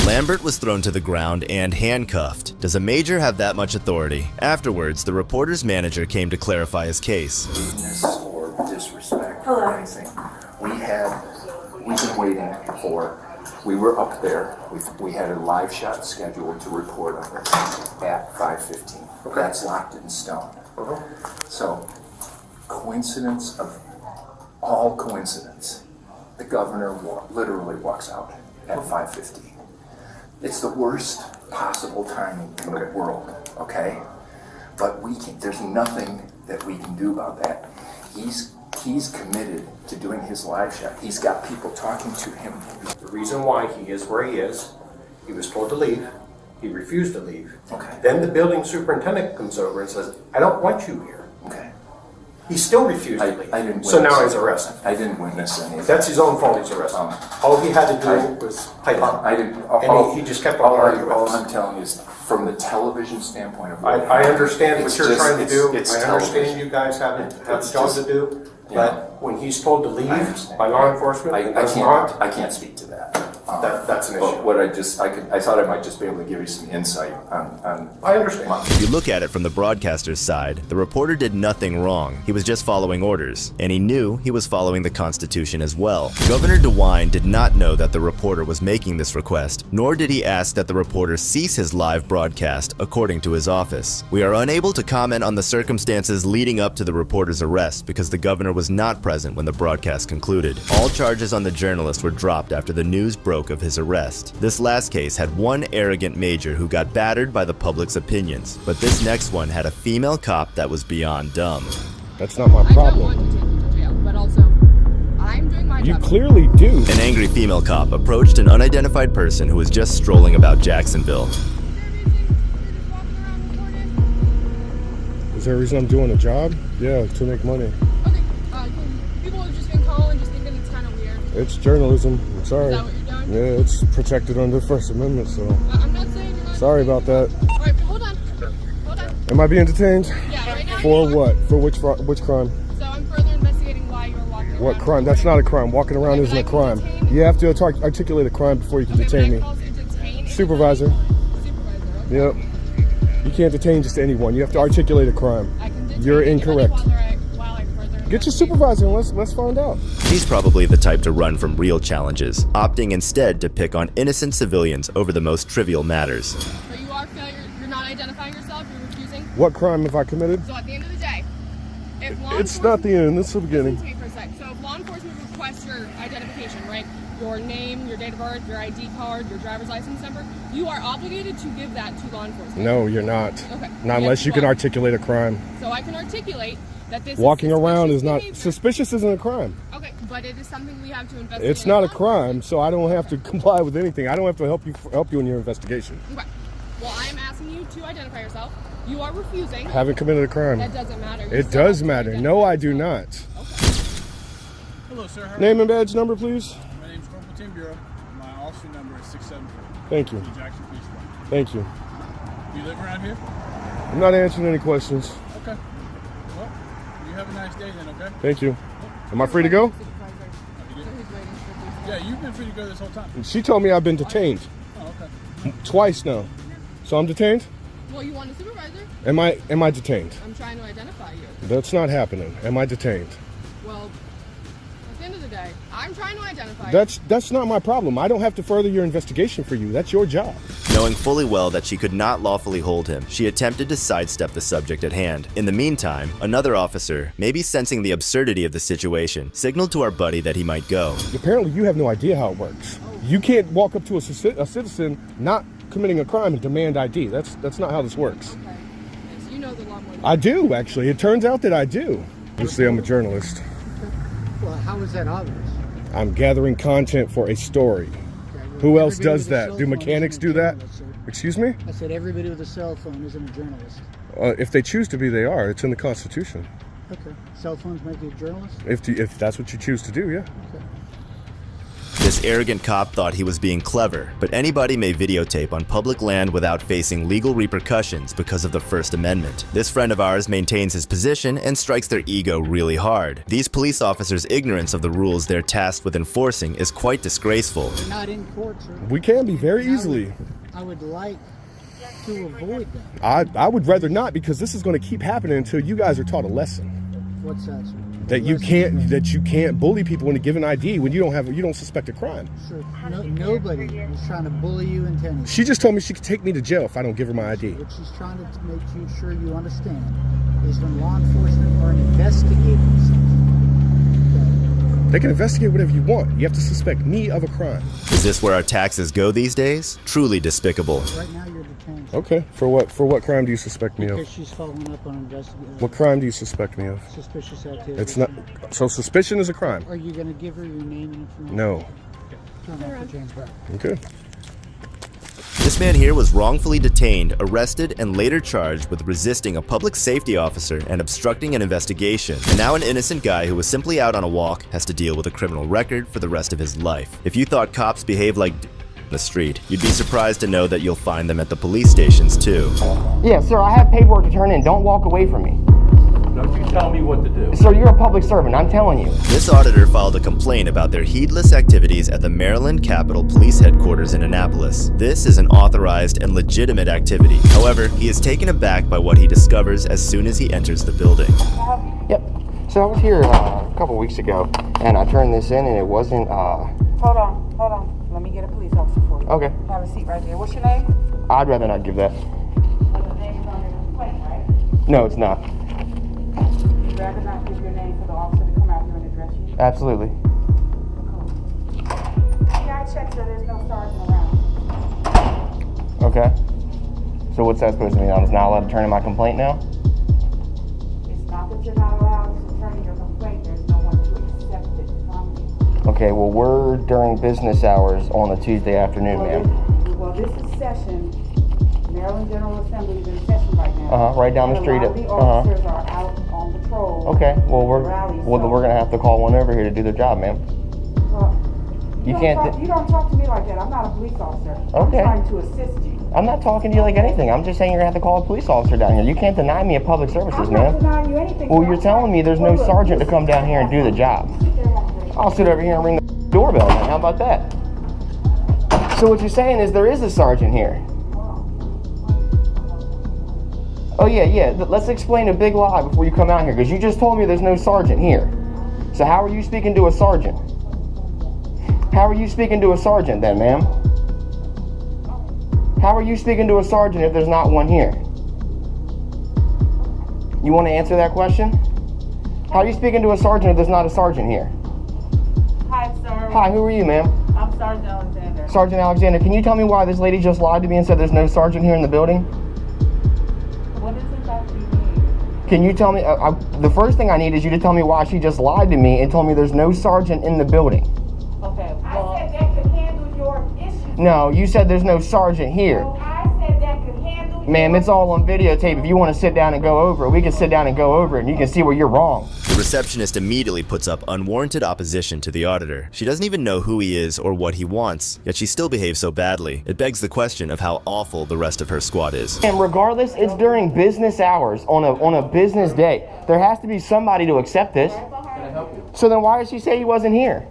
Lambert was thrown to the ground and handcuffed. Does a major have that much authority? Afterwards, the reporter's manager came to clarify his case. Rudeness or disrespect Hello. or anything. We've been waiting for. We were up there. We had a live shot scheduled to report on this at 5:15. Okay. That's locked in stone. So, coincidence of all coincidence, the governor literally walks out at 5:15. It's the worst possible timing in the world, okay? But there's nothing that we can do about that. He's committed to doing his live shot. He's got people talking to him. The reason why he is where he is, he was told to leave. He refused to leave. Okay. Then the building superintendent comes over and says, I don't want you here. Okay. He still refused to leave. I didn't so now witness he's arrested. I didn't witness any of That's his own fault he's arrested. All he had to do was pipe up. I didn't. And he just kept on arguing with All us. I'm telling you is, from the television standpoint of I understand what it's you're just- trying to do. it's I understand television. you guys have a It's job just- to do. Yeah. But when he's told to leave understand. by law enforcement, and does not, I can't speak to that. that's an But issue. what I thought I might just be able to give you some insight on I understand. If you look at it from the broadcaster's side, the reporter did nothing wrong. He was just following orders, and he knew he was following the Constitution as well. Governor DeWine did not know that the reporter was making this request, nor did he ask that the reporter cease his live broadcast, according to his office. We are unable to comment on the circumstances leading up to the reporter's arrest because the governor was not present when the broadcast concluded. All charges on the journalist were dropped after the news broke of his arrest. This last case had one arrogant major who got battered by the public's opinions, but this next one had a female cop that was beyond dumb. That's not my problem. But also, I'm doing my You job. clearly do. An angry female cop approached an unidentified person who was just strolling about Jacksonville. Is there a reason I'm doing a job? Yeah, to make money. Okay, people have just been calling, just thinking it's kind of weird. It's journalism. I'm sorry. Is that what you're doing? Yeah, it's protected under the First Amendment, so. I'm not saying you're not. Sorry about that. All right, hold on. Hold on. Am I being detained? Yeah, right now. For what? For which crime? So I'm further investigating why you were walking around. What crime? That's not a crime. Walking around isn't a crime. You have to articulate a crime before you can detain me. Supervisor. Yep. You can't detain just anyone. You have to articulate a crime. You're incorrect. Get your supervisor and let's find out. He's probably the type to run from real challenges, opting instead to pick on innocent civilians over the most trivial matters. So you are failure. You're not identifying yourself. You're refusing. What crime have I committed? So at the end of the day, if law It's not the end. It's the beginning. Listen to me for a sec. So if law enforcement requests your identification, right? Your name, your date of birth, your ID card, your driver's license number, you are obligated to give that to law enforcement. No, you're not. Okay. Not unless you can articulate a crime. So I can articulate that this Walking is around is not behavior. suspicious. Isn't a crime. Okay, but it is something we have to investigate. It's not a crime, so I don't have to comply with anything. I don't have to help you in your investigation. Okay. Well, I am asking you to identify yourself. You are refusing. Haven't committed a crime. That doesn't matter. You It still does have to matter. identify No, I yourself. do not. Hello, sir. How are Name you? and badge number, please. My name's Corporal Tim Bureau. My officer number is 674. Thank you. Jackson Police Department. Thank you. Do you live around here? I'm not answering any questions. Okay. have a nice day then, okay? Thank you. Am I free to go? Yeah, you've been free to go this whole time. She told me I've been detained. Oh, okay. Twice now. So I'm detained? Well, you want a supervisor? Am I detained? I'm trying to identify you. That's not happening. Am I detained? Well, at the end of the day, I'm trying to identify you. That's not my problem. I don't have to further your investigation for you. That's your job. Knowing fully well that she could not lawfully hold him, she attempted to sidestep the subject at hand. In the meantime, another officer, maybe sensing the absurdity of the situation, signaled to our buddy that he might go. Apparently you have no idea how it works. You can't walk up to a citizen not committing a crime and demand ID. That's not how this works. Okay. So you know the law more than I do, actually. It turns out that I do. You see, I'm a journalist. Well, how is that obvious? I'm gathering content for a story. Who else does that? Do mechanics do that? Excuse me? I said everybody with a cell phone isn't a journalist. If they choose to be, they are. It's in the Constitution. Okay. Cell phones make you a journalist? If that's what you choose to do, yeah. Okay. This arrogant cop thought he was being clever, but anybody may videotape on public land without facing legal repercussions because of the First Amendment. This friend of ours maintains his position and strikes their ego really hard. These police officers' ignorance of the rules they're tasked with enforcing is quite disgraceful. We're not in court, sir. We can be very easily. I would like to avoid that. I would rather not, because this is going to keep happening until you guys are taught a lesson. What's that, sir? That you can't bully people into giving ID when you don't suspect a crime. Sir, nobody is trying to bully you into anything. She just told me she could take me to jail if I don't give her my ID. What she's trying to make sure you understand is when law enforcement are investigating something. They can investigate whatever you want. You have to suspect me of a crime. Is this where our taxes go these days? Truly despicable. Right now you're detained. Okay. For what crime do you suspect me of? Because she's following up on investigation. What crime do you suspect me of? Suspicious activity. It's not. So suspicion is a crime. Are you going to give her your name and information? No. Turn off the James Brown. Okay. This man here was wrongfully detained, arrested, and later charged with resisting a public safety officer and obstructing an investigation. And now an innocent guy who was simply out on a walk has to deal with a criminal record for the rest of his life. If you thought cops behave like the street, you'd be surprised to know that you'll find them at the police stations too. Yeah, sir, I have paperwork to turn in. Don't walk away from me. Don't you tell me what to do. Sir, you're a public servant. I'm telling you. This auditor filed a complaint about their heedless activities at the Maryland Capitol Police Headquarters in Annapolis. This is an authorized and legitimate activity. However, he is taken aback by what he discovers as soon as he enters the building. Yep. So I was here a couple weeks ago, and I turned this in, and it wasn't, Hold on. Let me get a police officer for you. Okay. Have a seat right there. What's your name? I'd rather not give that. The name is on your complaint, right? No, it's not. You'd rather not give your name for the officer to come out here and address you? Absolutely. Yeah, I checked, sir. There's no sergeant around. Okay. So what's that supposed to mean? I'm just not allowed to turn in my complaint now? It's not that you're not allowed to turn in your complaint. There's no one to accept it from you. Okay, well, we're during business hours on a Tuesday afternoon, ma'am. Well, this is session. Maryland General Assembly is in session right now. Right down the street. A lot of the officers are out on patrol. Okay, well, we're gonna have to call one over here to do their job, ma'am. You don't talk to me like that. I'm not a police officer. Okay. I'm trying to assist you. I'm not talking to you like anything. I'm just saying you're gonna have to call a police officer down here. You can't deny me of public services, I'm not ma'am. denying you anything. Well, you're telling me there's no sergeant to come down here and do the job. I'll sit over here and ring the doorbell then. How about that? So what you're saying is there is a sergeant here. Oh yeah. Let's explain a big lie before you come out here, because you just told me there's no sergeant here. So how are you speaking to a sergeant? How are you speaking to a sergeant then, ma'am? How are you speaking to a sergeant if there's not one here? You want to answer that question? How are you speaking to a sergeant if there's not a sergeant here? Hi, sir. Hi, who are you, ma'am? I'm Sergeant Alexander. Sergeant Alexander, can you tell me why this lady just lied to me and said there's no sergeant here in the building? What is it that you need? Can you tell me, the first thing I need is you to tell me why she just lied to me and told me there's no sergeant in the building. Okay, well. I said that could handle your issue. No, you said there's no sergeant here. No, I said that could handle your Ma'am, it's all on videotape. If you want to sit down and go over it, we can sit down and go over it, and you can see where you're wrong. The receptionist immediately puts up unwarranted opposition to the auditor. She doesn't even know who he is or what he wants, yet she still behaves so badly. It begs the question of how awful the rest of her squad is. And regardless, it's during business hours on a business day. There has to be somebody to accept this. So then why did she say he wasn't here?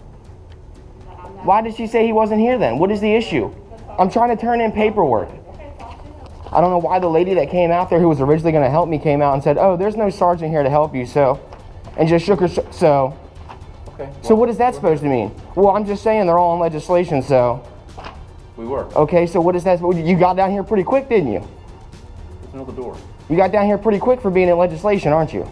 Why did she say he wasn't here then? What is the issue? I'm trying to turn in paperwork. I don't know why the lady that came out there who was originally going to help me came out and said, oh, there's no sergeant here to help you, so, and just shook her, so. Okay. So what is that supposed to mean? Well, I'm just saying they're all on legislation, so. We were. Okay, so what is that? You got down here pretty quick, didn't you? There's another door. You got down here pretty quick for being in legislation, aren't you?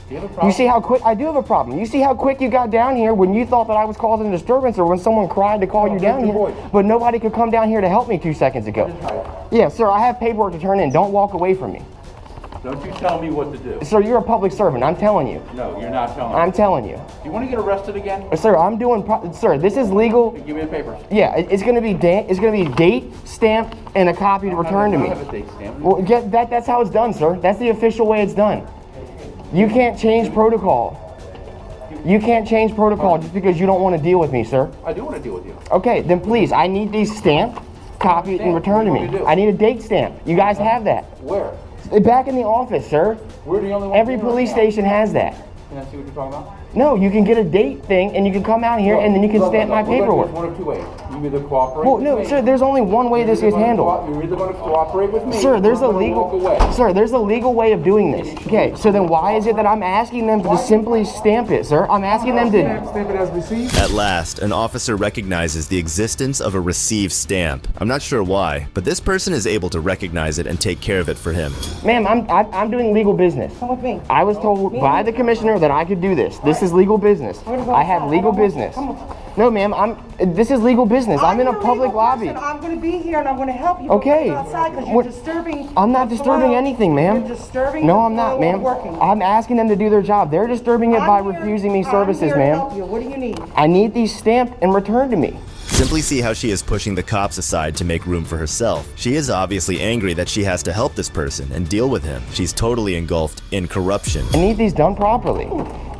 Do you have a problem? You see how quick, I do have a problem. You see how quick you got down here when you thought that I was causing a disturbance or when someone cried to call you down here, but nobody could come down here to help me 2 seconds ago. Yeah, sir, I have paperwork to turn in. Don't walk away from me. Don't you tell me what to do. Sir, you're a public servant. I'm telling you. No, you're not telling me. I'm telling you. Do you want to get arrested again? Sir, I'm doing, sir, this is legal. Give me the papers. Yeah, it's going to be date, stamp, and a copy to return to me. I don't have a date stamp. Well, that's how it's done, sir. That's the official way it's done. You can't change protocol. You can't change protocol just because you don't want to deal with me, sir. I do want to deal with you. Okay, then please, I need these stamped, copied, and returned to me. I need a date stamp. You guys have that. Where? Back in the office, sir. We're the only one. Every police station has that. Can I see what you're talking about? No, you can get a date thing, and you can come out here, and then you can stamp my paperwork. One of two ways. You either cooperate Well, with no, me. sir, there's only one way this gets handled. You're either going to cooperate with me. Sir, there's a or you're legal. gonna walk away. Sir, there's a legal way of doing this. Okay, so then why is it that I'm asking them to just simply stamp it, sir? I'm asking them to. Stamp it as received. At last, an officer recognizes the existence of a received stamp. I'm not sure why, but this person is able to recognize it and take care of it for him. Ma'am, I'm doing legal business. Come with me. I was told by the commissioner that I could do this. This is legal business. I have legal business. No, ma'am, this is legal business. I'm in a public lobby. I'm going to be here and I'm going to help you. Okay. Outside because you're disturbing. I'm not disturbing anything, ma'am. You're disturbing. No, I'm not, ma'am. I'm asking them to do their job. They're disturbing it by refusing me services, ma'am. What do you need? I need these stamped and returned to me. Simply see how she is pushing the cops aside to make room for herself. She is obviously angry that she has to help this person and deal with him. She's totally engulfed in corruption. I need these done properly.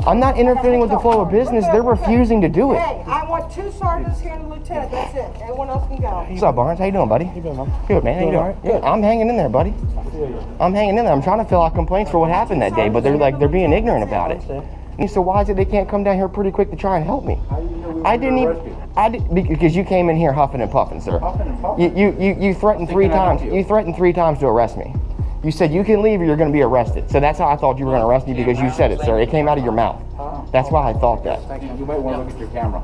I'm not interfering with the flow of business. They're refusing to do it. Hey, I want 2 sergeants here and a lieutenant. That's it. Everyone else can go. What's up, Barnes? How you doing, buddy? How you doing, man? Good, man. How you doing? Good. I'm hanging in there, buddy. I'm hanging in there. I'm trying to fill out complaints for what happened that day, but they're being ignorant about it. And so why is it they can't come down here pretty quick to try and help me? Because you came in here huffing and puffing, sir. You threatened 3 times. You threatened 3 times to arrest me. You said you can leave or you're going to be arrested. So that's how I thought you were going to arrest me, because you said it, sir. It came out of your mouth. That's why I thought that. You might want to look at your camera.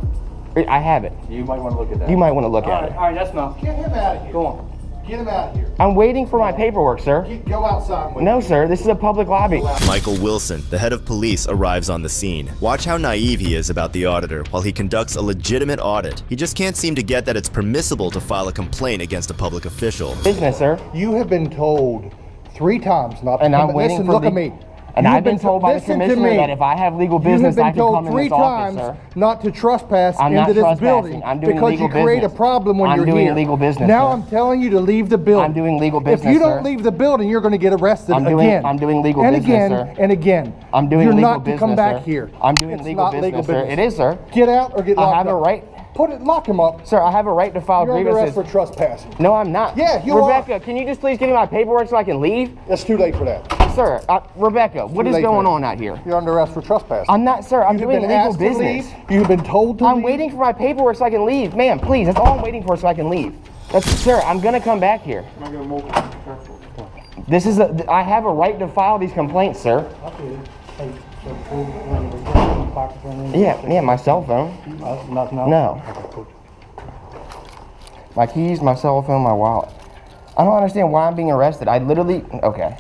I have it. You might want to look at that. You might want to look at it. All right, that's enough. Get him out of here. Go on. Get him out of here. I'm waiting for my paperwork, sir. Go outside with No, sir. This is a public lobby. Michael Wilson, the head of police, arrives on the scene. Watch how naive he is about the auditor while he conducts a legitimate audit. He just can't seem to get that it's permissible to file a complaint against a public official. Business, sir. You have been told 3 times not to And come. I'm waiting Listen, for look at me. And You've I've been told by the listen to commissioner me. that if I have legal You have business, been I can told come in 3 this office, times sir. not to trespass I'm not into this trespassing. building I'm doing because legal you create business. a problem when I'm you're doing here. legal business, Now sir. I'm telling you to leave the building. I'm doing legal business, If you don't sir. leave the building, you're going to get arrested I'm doing legal and business, again, sir. and again. I'm doing you're legal not business, to come back sir. here. I'm doing It's legal not business, legal sir. business. It is, sir. Get out or get locked up. I have a right. Lock him up. Sir, I have a right to file You're under arrest grievances. for trespassing. No, I'm not. Yeah, you Rebecca, can you just please give me my paperwork so I can leave? It's too late for that. Sir, Rebecca, what is going on out here? You're under arrest for trespassing. I'm not, sir. I'm doing legal business. You've been told to I'm leave. waiting for my paperwork so I can leave. Ma'am, please. That's all I'm waiting for so I can leave. Sir, I'm going to come back here. I have a right to file these complaints, sir. Yeah, my cell phone. No. My keys, my cell phone, my wallet. I don't understand why I'm being arrested. I literally, okay.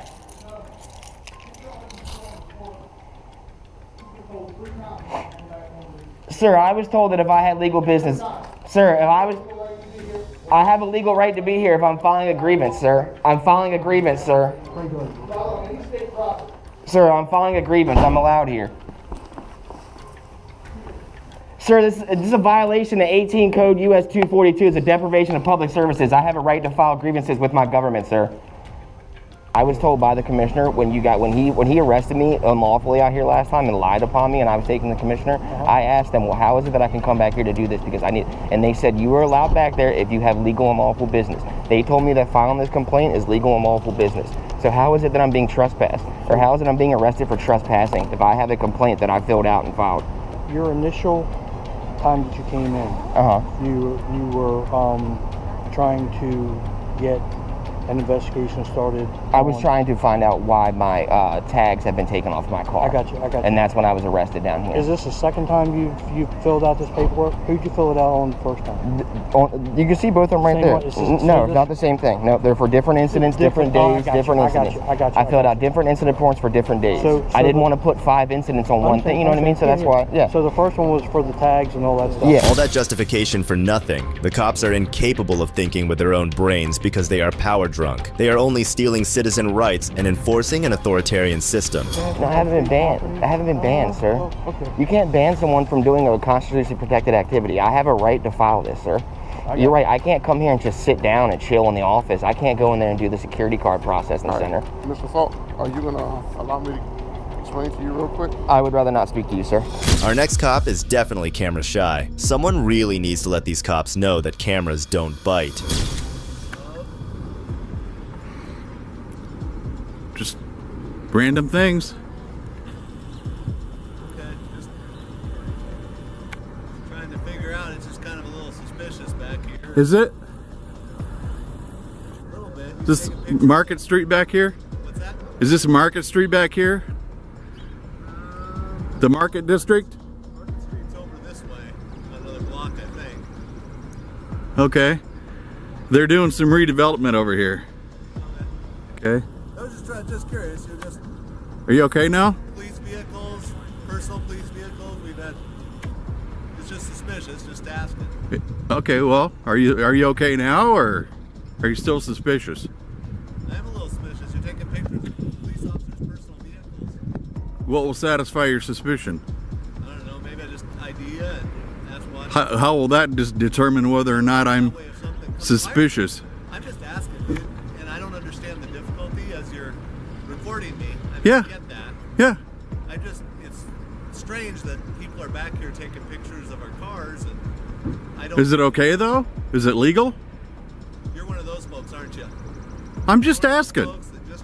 Sir, I was told that if I had legal business, sir, I have a legal right to be here if I'm filing a grievance, sir. I'm filing a grievance, sir. Sir, I'm filing a grievance. I'm allowed here. Sir, this is a violation of 18 Code US 242. It's a deprivation of public services. I have a right to file grievances with my government, sir. I was told by the commissioner when he arrested me unlawfully out here last time and lied upon me, and I was taking the commissioner. I asked them, well, how is it that I can come back here to do this because I need? And they said you are allowed back there if you have legal and lawful business. They told me that filing this complaint is legal and lawful business. So how is it that I'm being trespassed, or how is it I'm being arrested for trespassing if I have a complaint that I filled out and filed? Your initial time that you came in, you were trying to get an investigation started. I was trying to find out why my tags have been taken off my car. I got you. And that's when I was arrested down here. Is this the second time you've filled out this paperwork? Who'd you fill it out on the first time? You can see both of them right there. No, not the same thing. No, they're for different incidents, different days, different incidents. I got you. I filled out different incident forms for different days. So I didn't want to put 5 incidents on one thing, you know what I mean? So that's why, yeah. So the first one was for the tags and all that stuff? Yeah. All that justification for nothing. The cops are incapable of thinking with their own brains because they are power drunk. They are only stealing citizen rights and enforcing an authoritarian system. No, I haven't been banned. I haven't been banned, sir. Okay. You can't ban someone from doing a constitutionally protected activity. I have a right to file this, sir. You're right. I can't come here and just sit down and chill in the office. I can't go in there and do the security card process in the center. Mr. Falk, are you going to allow me to explain to you real quick? I would rather not speak to you, sir. Our next cop is definitely camera shy. Someone really needs to let these cops know that cameras don't bite. Just random things. Okay, just trying to figure out. It's just kind of a little suspicious back here. Is it? A little bit. Is this Market Street back here? What's that? Is this Market Street back here? The Market District? Market Street's over this way, another block, I think. Okay. They're doing some redevelopment over here. Okay. I was just curious. You're just Are you okay now? police vehicles, personal police vehicles. We've had. It's just suspicious. Just asking. Okay, well, are you okay now, or are you still suspicious? I am a little suspicious. You're taking pictures of police officers' personal vehicles. What will satisfy your suspicion? I don't know. Maybe I just idea and that's why. How will that just determine whether or not I'm suspicious? I'm just asking, dude, and I don't understand the difficulty as you're recording me. I Yeah. get that. Yeah. It's strange that people are back here taking pictures of our cars, and I don't. Is it okay though? Is it legal? You're one of those folks, aren't you? I'm just asking.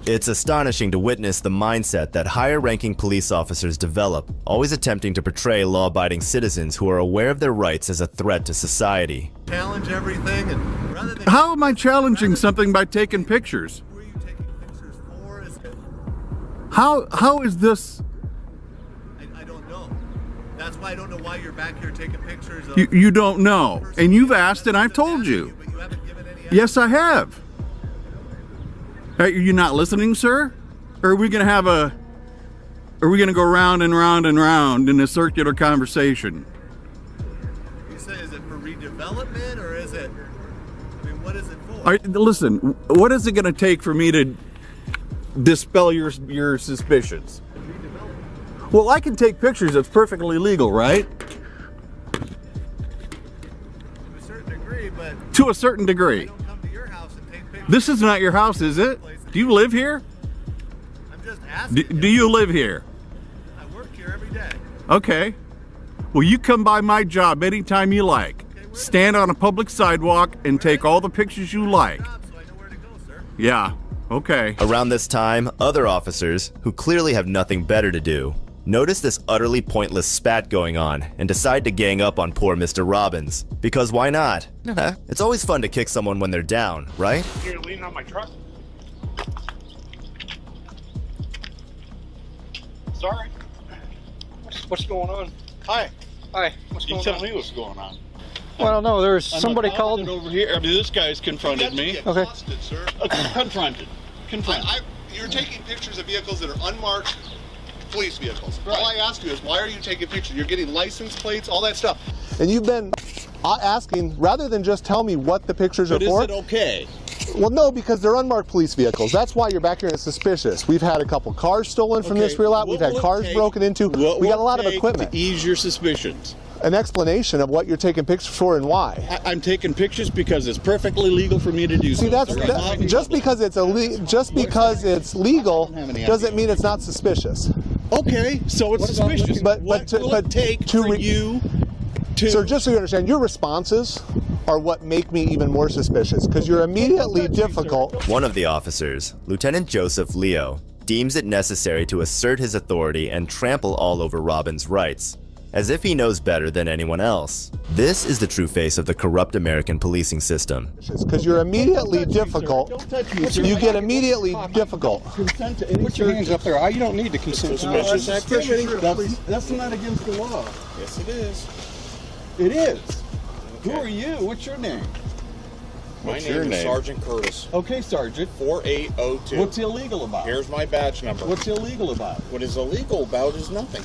It's astonishing to witness the mindset that higher-ranking police officers develop, always attempting to portray law-abiding citizens who are aware of their rights as a threat to society. Challenge everything, and rather than. How am I challenging something by taking pictures? Who are you taking pictures for? Is it? How is this? I don't know. That's why I don't know why you're back here taking pictures of. You don't know, and you've asked, and I've told you. But you haven't given any. Yes, I have. Are you not listening, sir? Or are we going to go round and round and round in a circular conversation? You say, is it for redevelopment, or is it? I mean, what is it for? Listen, what is it going to take for me to dispel your suspicions? Well, I can take pictures. It's perfectly legal, right? To a certain degree, but. To a certain degree. I don't come to your house and take pictures. This is not your house, is it? Do you live here? I'm just asking. Do you live here? I work here every day. Okay. Well, you come by my job anytime you like. Stand on a public sidewalk and take all the pictures you like. Yeah, okay. Around this time, other officers, who clearly have nothing better to do, notice this utterly pointless spat going on and decide to gang up on poor Mr. Robbins. Because why not? It's always fun to kick someone when they're down, right? You're leaning on my truck. Sorry. What's going on? Hi. Hi. What's going on? You tell me what's going on. Well, no, there's I'm somebody called over here. I mean, this guy's confronted me. Okay. Accosted, sir. Confronted. You're taking pictures of vehicles that are unmarked police vehicles. All I ask you is, why are you taking pictures? You're getting license plates, all that stuff. And you've been asking, rather than just tell me what the pictures are for. But is it okay? Well, no, because they're unmarked police vehicles. That's why you're back here and it's suspicious. We've had a couple cars stolen from this rear lot. We've had cars broken into. We got a lot of equipment. To ease your suspicions. an explanation of what you're taking pictures for and why. I'm taking pictures because it's perfectly legal for me to do so. See, that's just because it's legal doesn't mean it's not suspicious. Okay, so it's suspicious. But Sir, just so you understand, your responses are what make me even more suspicious because you're immediately difficult. One of the officers, Lieutenant Joseph Leo, deems it necessary to assert his authority and trample all over Robin's rights, as if he knows better than anyone else. This is the true face of the corrupt American policing system. Because you're immediately difficult. You get immediately difficult. Put your hands up there. You don't need to consent to suspicious activity. That's not against the law. Yes, it is. It is. Who are you? What's your name? My name is Sergeant Curtis. Okay, Sergeant. 4802. What's illegal about it? Here's my badge number. What's illegal about it? What is illegal about is nothing.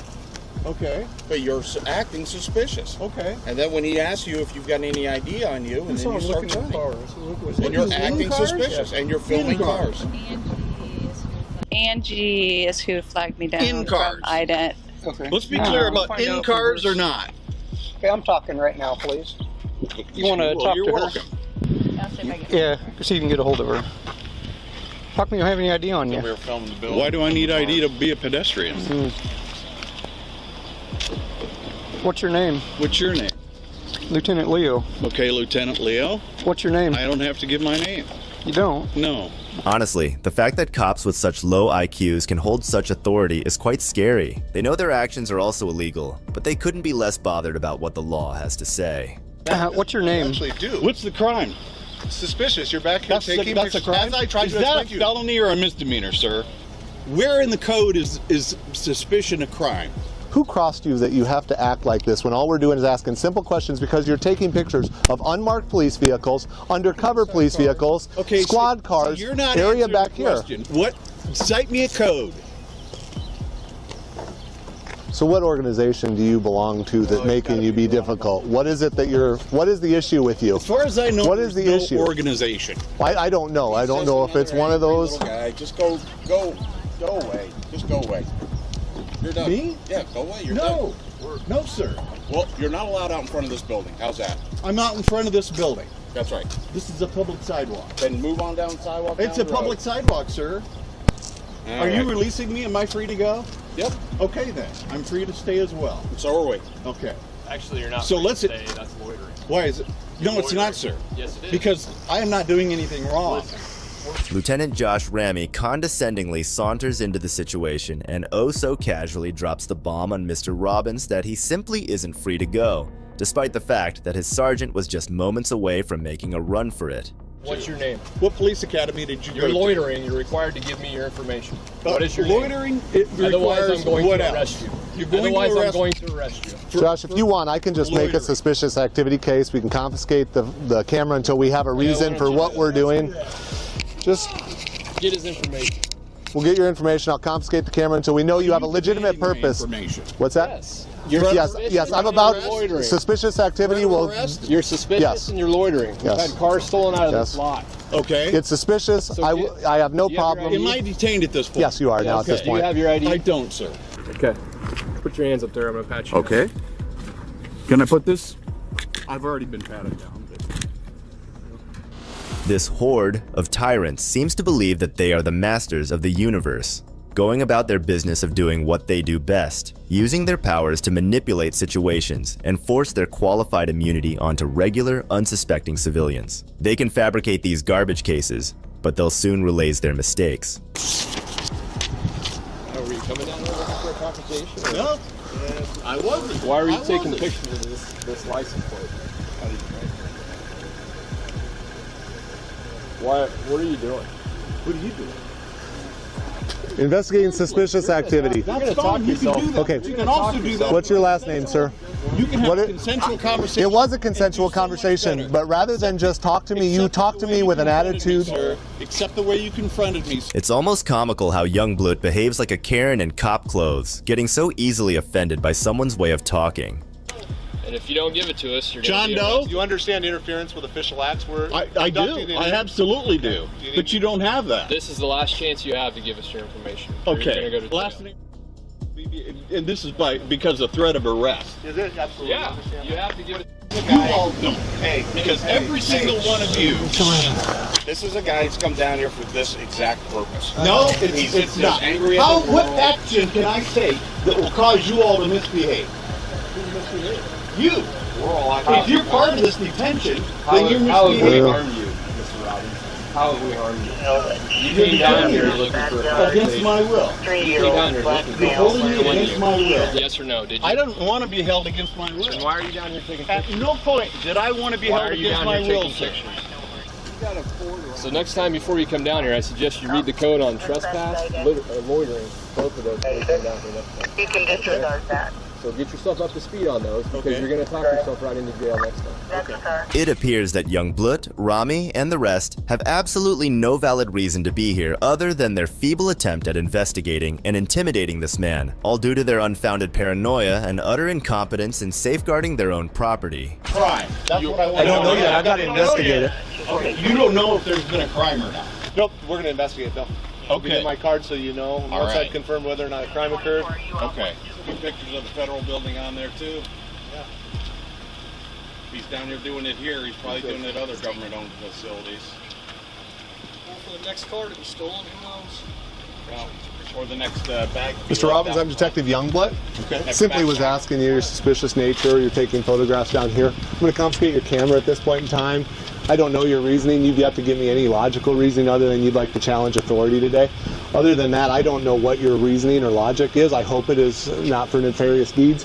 Okay. But you're acting suspicious. Okay. And then when he asks you if you've got any ID on you, and then you start turning. And you're acting suspicious, and you're filming cars. Angie is who flagged me down. In cars. From ident. Okay. Let's be clear about in cars or not. Okay, I'm talking right now, please. You want to talk you're to her? welcome. Yeah, so you can get a hold of her. How come you don't have any ID on you? Why do I need ID to be a pedestrian? What's your name? What's your name? Lieutenant Leo. Okay, Lieutenant Leo. What's your name? I don't have to give my name. You don't? No. Honestly, the fact that cops with such low IQs can hold such authority is quite scary. They know their actions are also illegal, but they couldn't be less bothered about what the law has to say. What's your name? Actually do. What's the crime? Suspicious. You're back here taking That's a pictures. crime? As I tried Is to that explain to a you. felony or a misdemeanor, sir? Where in the code is suspicion a crime? Who crossed you that you have to act like this when all we're doing is asking simple questions because you're taking pictures of unmarked police vehicles, undercover police vehicles, squad cars, so you're not area answering back the here. question. What? Cite me a code. So what organization do you belong to that's making you be difficult? What is it that what is the issue with you? As far as I know, what is the there's issue? no organization. I don't know. I don't know if it's one of those. Little guy, just go away. Just go away. You're done. Me? Yeah, go away. You're done. No, sir. Well, you're not allowed out in front of this building. How's that? I'm out in front of this building. That's right. This is a public sidewalk. Then move on down the sidewalk. It's a public sidewalk, sir. Are you releasing me? Am I free to go? Yep. Okay then. I'm free to stay as well. So are we. Okay. Actually, you're not. So free let's to stay. That's loitering. Why is it? No, it's not, sir. Yes, it is. Because I am not doing anything wrong. Lieutenant Josh Ramey condescendingly saunters into the situation and oh so casually drops the bomb on Mr. Robbins that he simply isn't free to go, despite the fact that his sergeant was just moments away from making a run for it. What's your name? What police academy did you go You're to? loitering. You're required to give me your information. What is your loitering? name? Otherwise, requires I'm going what to else? arrest you. You're going Otherwise, to I'm arrest going to arrest you. Josh, if you want, I can just make a suspicious activity case. We can confiscate the camera until we have a reason for what we're doing. Just get his information. We'll get your information. I'll confiscate the camera until we know you have a legitimate purpose. What's that? Yes. Yes, I'm about suspicious activity. You're suspicious yes. and you're loitering. We've had cars stolen out of this lot. Okay. It's suspicious. I have no problem. Am I detained at this point? Yes, you are now at this point. Do you have your ID? I don't, sir. Okay. Put your hands up there. I'm going to pat you down. Okay. Can I put this? I've already been patted down. This horde of tyrants seems to believe that they are the masters of the universe, going about their business of doing what they do best, using their powers to manipulate situations and force their qualified immunity onto regular, unsuspecting civilians. They can fabricate these garbage cases, but they'll soon realize their mistakes. Were you coming down there looking for a confrontation? No, I wasn't. Why were you taking pictures of this license plate? What are you doing? What are you doing? Investigating suspicious activity. That's fine. You can do that. Okay. You can also do that. What's your last name, sir? You can have a consensual conversation. It was a consensual conversation, but rather than just talk to me, you talk to me with an attitude. Except the way you confronted me. It's almost comical how Youngblood behaves like a Karen in cop clothes, getting so easily offended by someone's way of talking. And if you don't give it to us, you're John going to Doe? Oh. You understand interference with official acts? I do. I absolutely do. But you don't have that. This is the last chance you have to give us your information. Okay. You're going to go to Last jail. name. And this is because of threat of arrest. Is it? Absolutely. Yeah, you have to give it. You all know. Hey, because every single one of you. This is a guy who's come down here for this exact purpose. No, He's it's not. Angry at How? the What world. action can I take that will cause you all to misbehave? You. We're all If you're part of this detention, then you're How have we misbehaving. harmed you, Mr. Robbins? How have we harmed you? You came down here looking for a Against my will. You came down here looking for You're holding me against my will. Yes or no? Did you? I don't want to be held against my will. Then why are you down here taking At pictures? no point did I want to be Why held are you against down my here will, taking sir. pictures? So next time before you come down here, I suggest you read the code on trespass, loitering, both of those. Before you come down here next time. You can disregard that. So get yourself up to speed on those because you're going to talk yourself right into jail next time. It appears that young Blut, Rami, and the rest have absolutely no valid reason to be here other than their feeble attempt at investigating and intimidating this man, all due to their unfounded paranoia and utter incompetence in safeguarding their own property. Crime. That's what I want to know. I don't know yet. I got to investigate it. Okay, you don't know if there's been a crime or not. Nope, we're going to investigate, Bill. Okay. Give me my card so you know. Once I right. confirm whether or not a crime occurred. Okay. Get pictures of the federal building on there too. Yeah. If he's down here doing it here, he's probably doing it at other government-owned facilities. Well, for the next car to be stolen, who knows? Well, or the next bag. Mr. Robbins, I'm Detective Youngblood. Okay. Simply was asking you your suspicious nature. You're taking photographs down here. I'm going to confiscate your camera at this point in time. I don't know your reasoning. You've yet to give me any logical reasoning other than you'd like to challenge authority today. Other than that, I don't know what your reasoning or logic is. I hope it is not for nefarious deeds.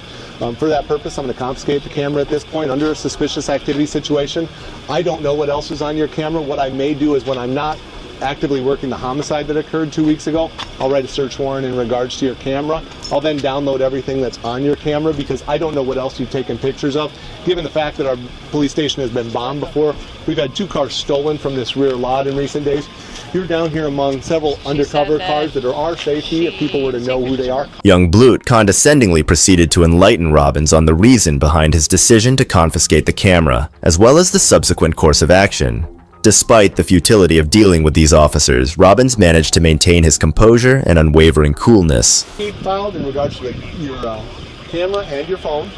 For that purpose, I'm going to confiscate the camera at this point under a suspicious activity situation. I don't know what else is on your camera. What I may do is when I'm not actively working the homicide that occurred 2 weeks ago, I'll write a search warrant in regards to your camera. I'll then download everything that's on your camera because I don't know what else you've taken pictures of. Given the fact that our police station has been bombed before, we've had 2 cars stolen from this rear lot in recent days. You're down here among several undercover cars that are our safety if people were to know who they are. Young Blut condescendingly proceeded to enlighten Robbins on the reason behind his decision to confiscate the camera, as well as the subsequent course of action. Despite the futility of dealing with these officers, Robbins managed to maintain his composure and unwavering coolness. He filed in regards to your camera and your phone.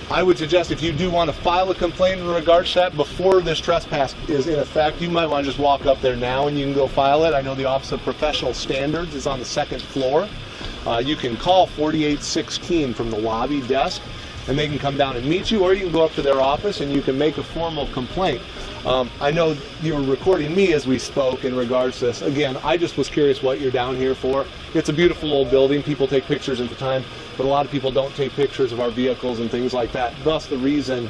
I would suggest if you do want to file a complaint in regards to that before this trespass is in effect, you might want to just walk up there now and you can go file it. I know the Office of Professional Standards is on the 2nd floor. You can call 4816 from the lobby desk and they can come down and meet you, or you can go up to their office and you can make a formal complaint. I know you were recording me as we spoke in regards to this. Again, I just was curious what you're down here for. It's a beautiful old building. People take pictures at the time, but a lot of people don't take pictures of our vehicles and things like that. Thus the reason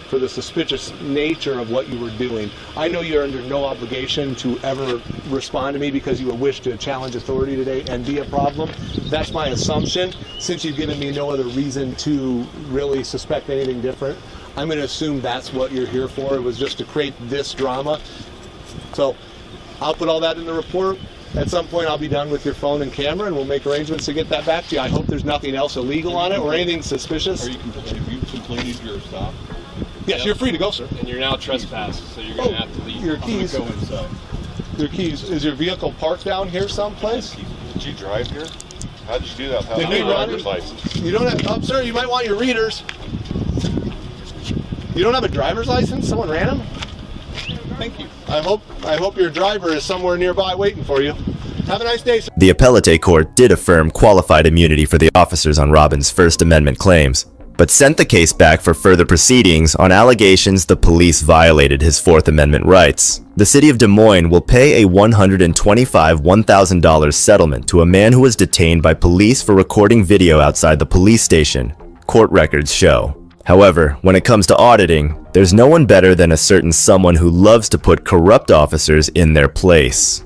for the suspicious nature of what you were doing. I know you're under no obligation to ever respond to me because you wish to challenge authority today and be a problem. That's my assumption. Since you've given me no other reason to really suspect anything different, I'm going to assume that's what you're here for. It was just to create this drama. So I'll put all that in the report. At some point I'll be done with your phone and camera and we'll make arrangements to get that back to you. I hope there's nothing else illegal on it or anything suspicious. Have you completed your stop? Yes, you're free to go, sir. And you're now trespassed, so you're going to have to leave. Your keys. Go inside. Your keys. Is your vehicle parked down here someplace? Did you drive here? How did you do that without Did a we run? driver's license? You don't have, sir, you might want your readers. You don't have a driver's license? Someone ran them? Thank you. I hope your driver is somewhere nearby waiting for you. Have a nice day, sir. The appellate court did affirm qualified immunity for the officers on Robbins' First Amendment claims, but sent the case back for further proceedings on allegations the police violated his Fourth Amendment rights. The city of Des Moines will pay a $125,000 settlement to a man who was detained by police for recording video outside the police station, court records show. However, when it comes to auditing, there's no one better than a certain someone who loves to put corrupt officers in their place.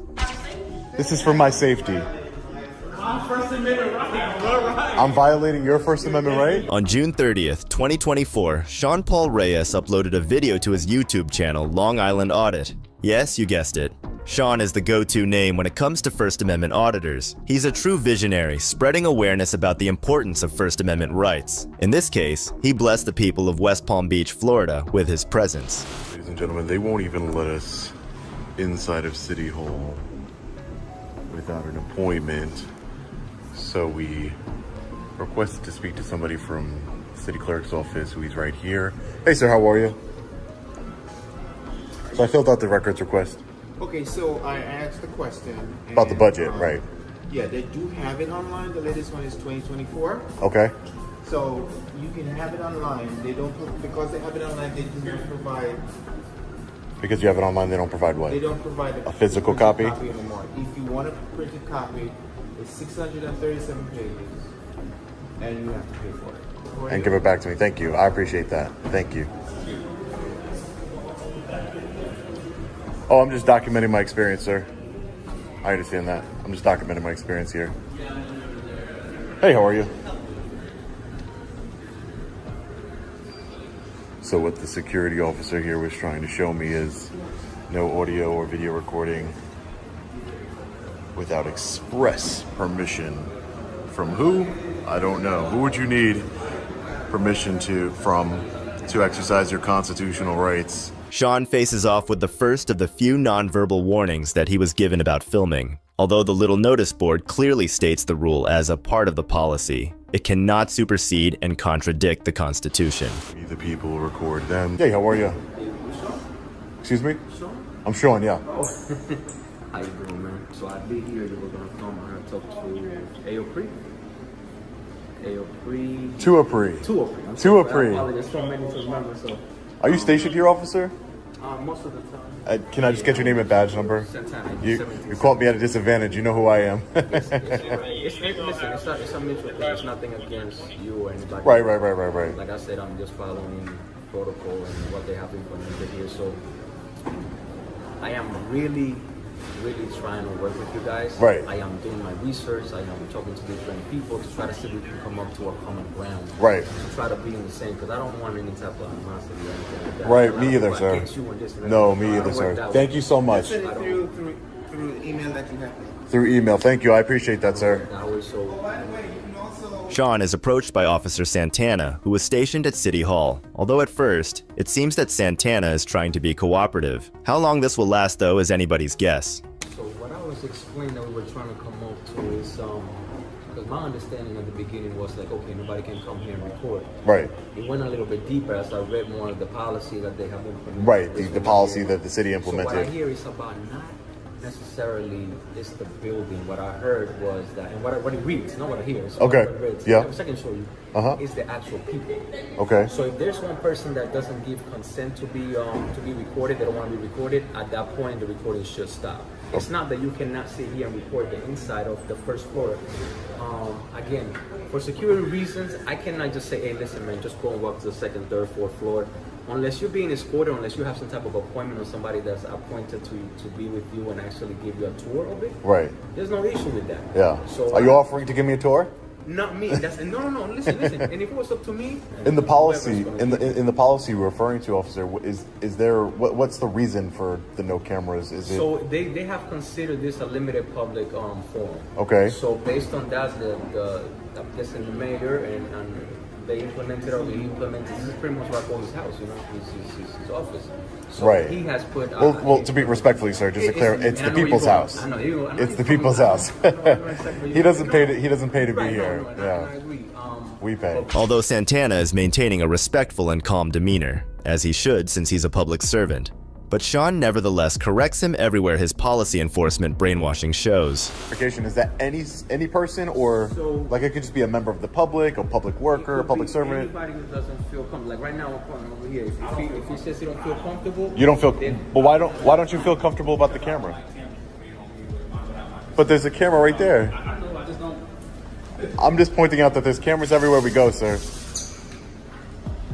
This is for my safety. I'm violating your First Amendment right? On June 30th, 2024, Sean Paul Reyes uploaded a video to his YouTube channel, Long Island Audit. Yes, you guessed it. Sean is the go-to name when it comes to First Amendment auditors. He's a true visionary, spreading awareness about the importance of First Amendment rights. In this case, he blessed the people of West Palm Beach, Florida, with his presence. Ladies and gentlemen, they won't even let us inside of City Hall without an appointment. So we requested to speak to somebody from city clerk's office, who is right here. Hey sir, how are you? So I filled out the records request. Okay, so I asked the question. About the budget, right. Yeah, they do have it online. The latest one is 2024. Okay. So you can have it online. They don't, because they have it online, they do not provide. Because you have it online, they don't provide what? They don't provide a physical copy? Anymore. If you want a printed copy, it's 637 pages, and you have to pay for it. And give it back to me. Thank you. I appreciate that. Thank you. Oh, I'm just documenting my experience, sir. I understand that. I'm just documenting my experience here. Hey, how are you? So what the security officer here was trying to show me is no audio or video recording without express permission. From who? I don't know. Who would you need permission to exercise your constitutional rights? Sean faces off with the first of the few nonverbal warnings that he was given about filming. Although the little notice board clearly states the rule as a part of the policy, it cannot supersede and contradict the Constitution. We the people record them. Hey, how are you? Excuse me? I'm Sean, yeah. How you doing, man? So I did hear you were gonna come and talk to Aopri. Tuapri. I apologize, so many to remember, so. Are you stationed here, officer? Most of the time. Can I just get your name and badge number? Santana. You caught me at a disadvantage. You know who I am. Listen, it's a mutual thing. It's nothing against you or anybody. Right. Like I said, I'm just following protocol and what they have implemented here. So I am really trying to work with you guys. Right. I am doing my research. I am talking to different people to try to see if we can come up to a common ground. Right. To try to be in the same, because I don't want any type of animosity or anything like that. Right, me either, sir. No, me either, sir. Thank you so much. Send it through the email that you have. Through email. Thank you. I appreciate that, sir. Sean is approached by Officer Santana, who was stationed at City Hall. Although at first, it seems that Santana is trying to be cooperative. How long this will last, though, is anybody's guess. So what I was explaining that we were trying to come up to is, because my understanding at the beginning was like, okay, nobody can come here and record. Right. It went a little bit deeper as I read more of the policy that they have implemented. Right, the policy that the city implemented. So what I hear is about not necessarily it's the building. What I heard was that, and what it reads, not what I hear. Okay. What it reads. Yeah. I can show you. Is the actual people. Okay. So if there's one person that doesn't give consent to be recorded, they don't want to be recorded, at that point the recording should stop. It's not that you cannot sit here and record the inside of the first floor. Again, for security reasons, I cannot just say, hey, listen, man, just go and walk to the second, third, fourth floor. Unless you're being escorted, unless you have some type of appointment or somebody that's appointed to be with you and actually give you a tour of it. Right. There's no issue with that. Yeah. So Are you offering to give me a tour? Not me. No. Listen. And if it was up to me, in the policy, in the policy you're referring to, officer, is there what's the reason for the no cameras? Is it? So they have considered this a limited public forum. Okay. So based on that, I'm guessing the mayor and they implemented or he implemented. This is pretty much Raquel's house, his office. So right. He has put. Well, to be respectfully, sir, just to clear, it's the people's house. I know it's the people's house. He doesn't pay to be here. Yeah. I agree. We pay. Although Santana is maintaining a respectful and calm demeanor, as he should since he's a public servant. But Sean nevertheless corrects him everywhere his policy enforcement brainwashing shows. Is that any person, or like it could just be a member of the public, a public worker, a public servant? Anybody who doesn't feel comfortable. Like right now, I'm over here. If he says he don't feel comfortable, you don't feel. But why don't you feel comfortable about the camera? But there's a camera right there. I'm just pointing out that there's cameras everywhere we go, sir.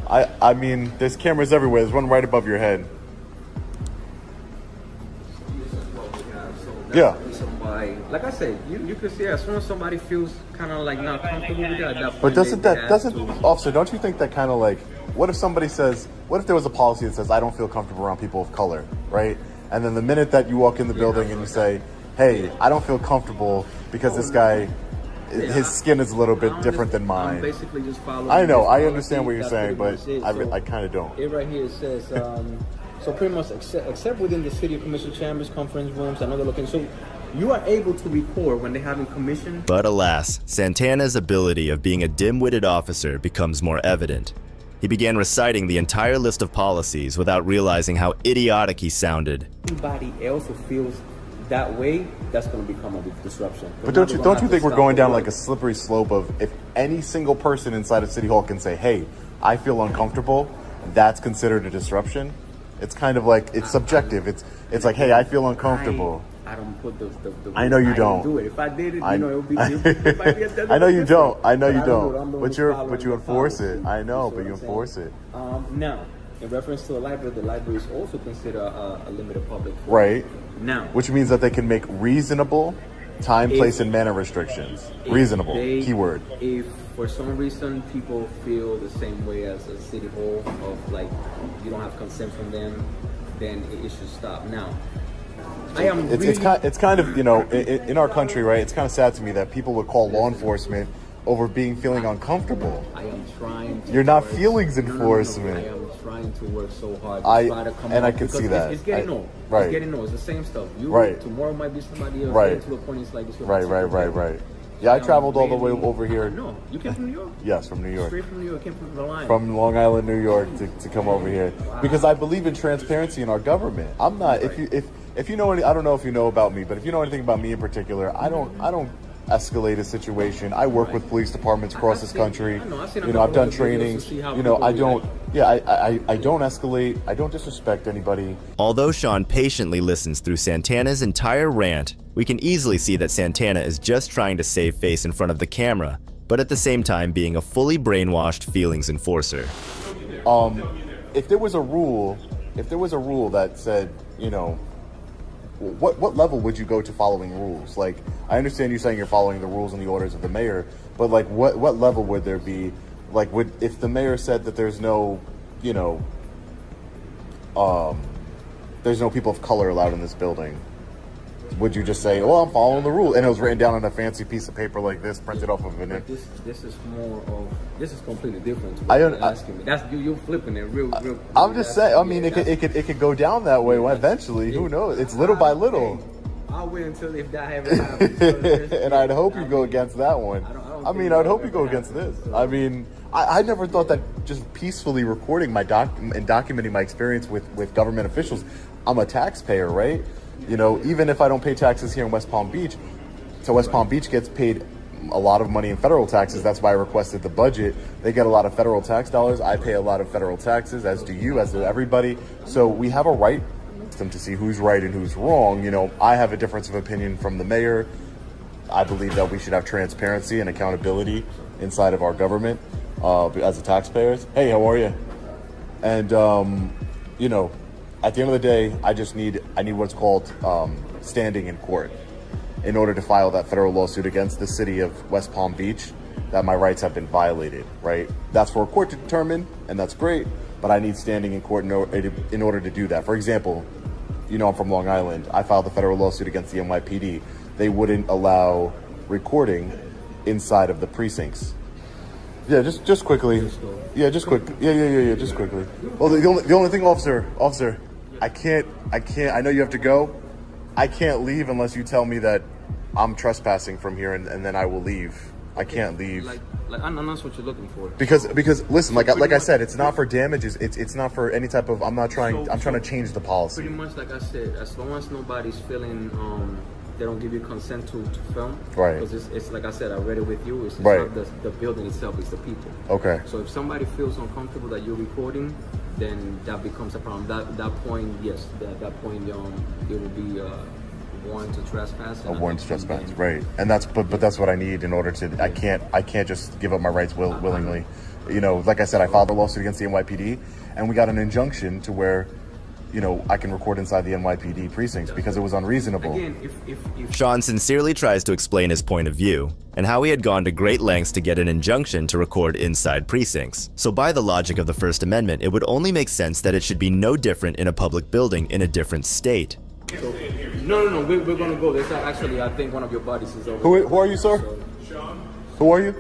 I mean, there's cameras everywhere. There's one right above your head. Yeah. Like I said, you can see as soon as somebody feels kind of like not comfortable with that, at that point, but officer, don't you think that kind of like, what if there was a policy that says I don't feel comfortable around people of color, right? And then the minute that you walk in the building and you say, hey, I don't feel comfortable because this guy, his skin is a little bit different than mine. I'm basically just following. I know, I understand what you're saying, but I kind of don't. It right here says. So pretty much, except within the city commission chambers, conference rooms, and other locations. So You are able to record when they haven't commissioned. But alas, Santana's ability of being a dim-witted officer becomes more evident. He began reciting the entire list of policies without realizing how idiotic he sounded. Anybody else who feels that way, that's going to become a big disruption. But don't you think we're going down like a slippery slope of if any single person inside of City Hall can say, hey, I feel uncomfortable, that's considered a disruption? It's kind of like, it's subjective. It's like, hey, I feel uncomfortable. I don't put the I know you don't. Do it. If I did it, it would be. It might be a I know you don't. I know you don't. But you enforce it. I know, but you enforce it. Now, in reference to a library, the library is also considered a limited public forum. Right. Now, which means that they can make reasonable time, place, and manner restrictions. Reasonable. Keyword. If for some reason people feel the same way as a city hall of like you don't have consent from them, then it should stop. Now, it's kind of, you know, in our country, right? It's kind of sad to me that people would call law enforcement over feeling uncomfortable. I am trying to. You're not feelings enforcement. I am trying to work so hard to try to come and up I can see that. It's getting old. Right. It's getting old. It's the same stuff. Tomorrow might be somebody else. Right. To the point it's like this. Right. Yeah, I traveled all the way over here. No, you came from New York? Yes, from New York. Straight from New York, came from the line. From Long Island, New York, to come over here because I believe in transparency in our government. I'm not. If you know any, I don't know if you know about me, but if you know anything about me in particular, I don't escalate a situation. I work with police departments across this country. You know, I've done trainings. You know, I don't. Yeah, I don't escalate. I don't disrespect anybody. Although Sean patiently listens through Santana's entire rant, we can easily see that Santana is just trying to save face in front of the camera, but at the same time being a fully brainwashed feelings enforcer. If there was a rule that said, you know, what level would you go to following rules? Like, I understand you saying you're following the rules and the orders of the mayor, but like, what level would there be? Like, if the mayor said that there's no, you know, there's no people of color allowed in this building, would you just say, "Oh, I'm following the rule," and it was written down on a fancy piece of paper like this, printed off of it? This is completely different. To what you're asking me. That's you're flipping it real. I'm just saying. I mean, it could go down that way eventually. Who knows? It's little by little. I'll wait until if that ever happens. And I'd hope you go against that one. I'd hope you go against this. I mean, I never thought that just peacefully recording and documenting my experience with government officials. I'm a taxpayer, right? You know, even if I don't pay taxes here in West Palm Beach, so West Palm Beach gets paid a lot of money in federal taxes. That's why I requested the budget. They get a lot of federal tax dollars. I pay a lot of federal taxes, as do you, as do everybody. So we have a right to see who's right and who's wrong. You know, I have a difference of opinion from the mayor. I believe that we should have transparency and accountability inside of our government as the taxpayers. Hey, how are you? And, you know, at the end of the day, I need what's called standing in court in order to file that federal lawsuit against the city of West Palm Beach that my rights have been violated, right? That's for a court to determine, and that's great, but I need standing in court in order to do that. For example, you know, I'm from Long Island. I filed a federal lawsuit against the NYPD. They wouldn't allow recording inside of the precincts. Yeah, just quickly. Yeah, just quick. Yeah, just quickly. Well, the only thing, officer, I can't. I know you have to go. I can't leave unless you tell me that I'm trespassing from here, and then I will leave. I can't leave. Like I'm not what you're looking for. Because listen, like I said, it's not for damages. It's not for any type of. I'm trying to change the policy. Pretty much, like I said, as long as nobody's feeling they don't give you consent to film. Right. Because it's like I said, I read it with you. It's right. Not the building itself, it's the people. Okay. So if somebody feels uncomfortable that you're recording, then that becomes a problem. That point, yes, that point, it will be warrant to trespass. A warrant to trespass, right? And that's but that's what I need in order to. I can't just give up my rights willingly. You know, like I said, I filed a lawsuit against the NYPD, and we got an injunction to where, you know, I can record inside the NYPD precincts because it was unreasonable. Again, if Sean sincerely tries to explain his point of view and how he had gone to great lengths to get an injunction to record inside precincts. So by the logic of the First Amendment, it would only make sense that it should be no different in a public building in a different state. So, no, we're going to go. There's actually, I think one of your buddies is over. Who are you, sir? Sean. Who are you?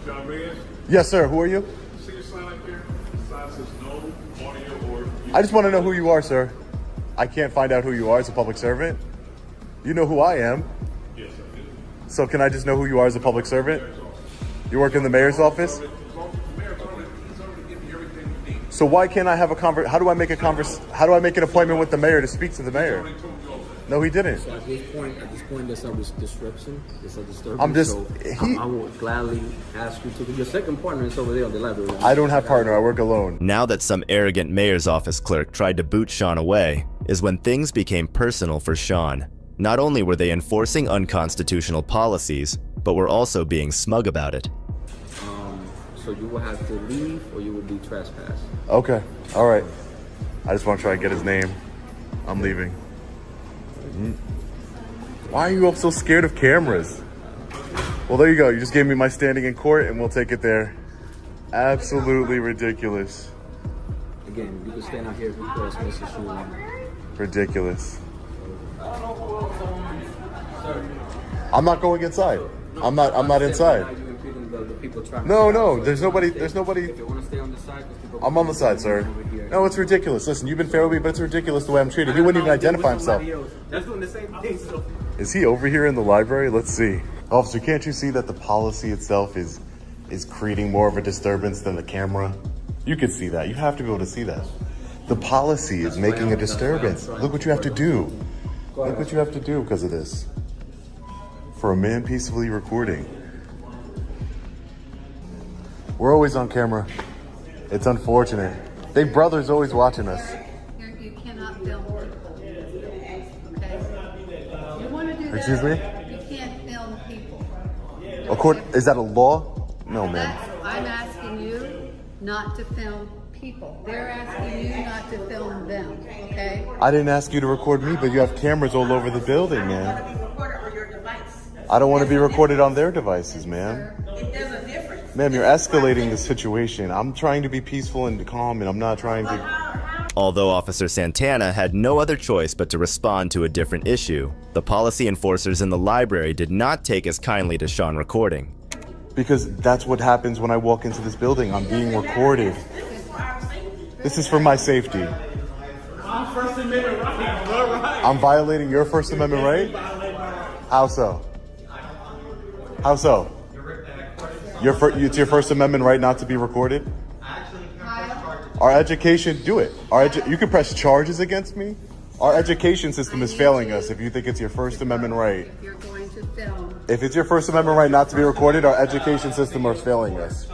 Sean Reyes. Yes, sir. Who are you? See your sign up here? The sign says no audio or... I just want to know who you are, sir. I can't find out who you are as a public servant. You know who I am. Yes, I do. So can I just know who you are as a public servant? You work in the mayor's office? So why can't I have a how do I make an appointment with the mayor to speak to the mayor? No, he didn't. So at this point, there's a disruption. There's a disturbance. I'm just I will gladly ask you to. Your second partner is over there on the library. I don't have partner. I work alone. Now that some arrogant mayor's office clerk tried to boot Sean away, is when things became personal for Sean. Not only were they enforcing unconstitutional policies, but were also being smug about it. So you will have to leave, or you will be trespassed. Okay. All right. I just want to try and get his name. I'm leaving. Why are you all so scared of cameras? Well, there you go. You just gave me my standing in court, and we'll take it there. Absolutely ridiculous. Again, you can stand out here if you cross message you. Ridiculous. I'm not going inside. I'm not inside. No, there's nobody. If you want to stay on the side, I'm on the side, sir. No, it's ridiculous. Listen, you've been fair with me, but it's ridiculous the way I'm treated. He wouldn't even identify himself. That's doing the same thing. So. Is he over here in the library? Let's see. Officer, can't you see that the policy itself is creating more of a disturbance than the camera? You can see that. You have to be able to see that. The policy is making a disturbance. Look what you have to do. Look what you have to do because of this. For a man peacefully recording. We're always on camera. It's unfortunate. They brothers always watching us. You cannot film people. Okay? You want to do that? Excuse me? You can't film people. Is that a law? No, ma'am. I'm asking you not to film people. They're asking you not to film them. Okay? I didn't ask you to record me, but you have cameras all over the building, man. I don't want to be recorded on their devices, ma'am. Ma'am, you're escalating the situation. I'm trying to be peaceful and calm, and I'm not trying to... Although Officer Santana had no other choice but to respond to a different issue, the policy enforcers in the library did not take as kindly to Sean recording. Because that's what happens when I walk into this building. I'm being recorded. This is for my safety. I'm violating your First Amendment right? How so? How so? It's your First Amendment right not to be recorded? Our education, do it. You can press charges against me. Our education system is failing us if you think it's your First Amendment right. If you're going to film. If it's your First Amendment right not to be recorded, our education system is failing us.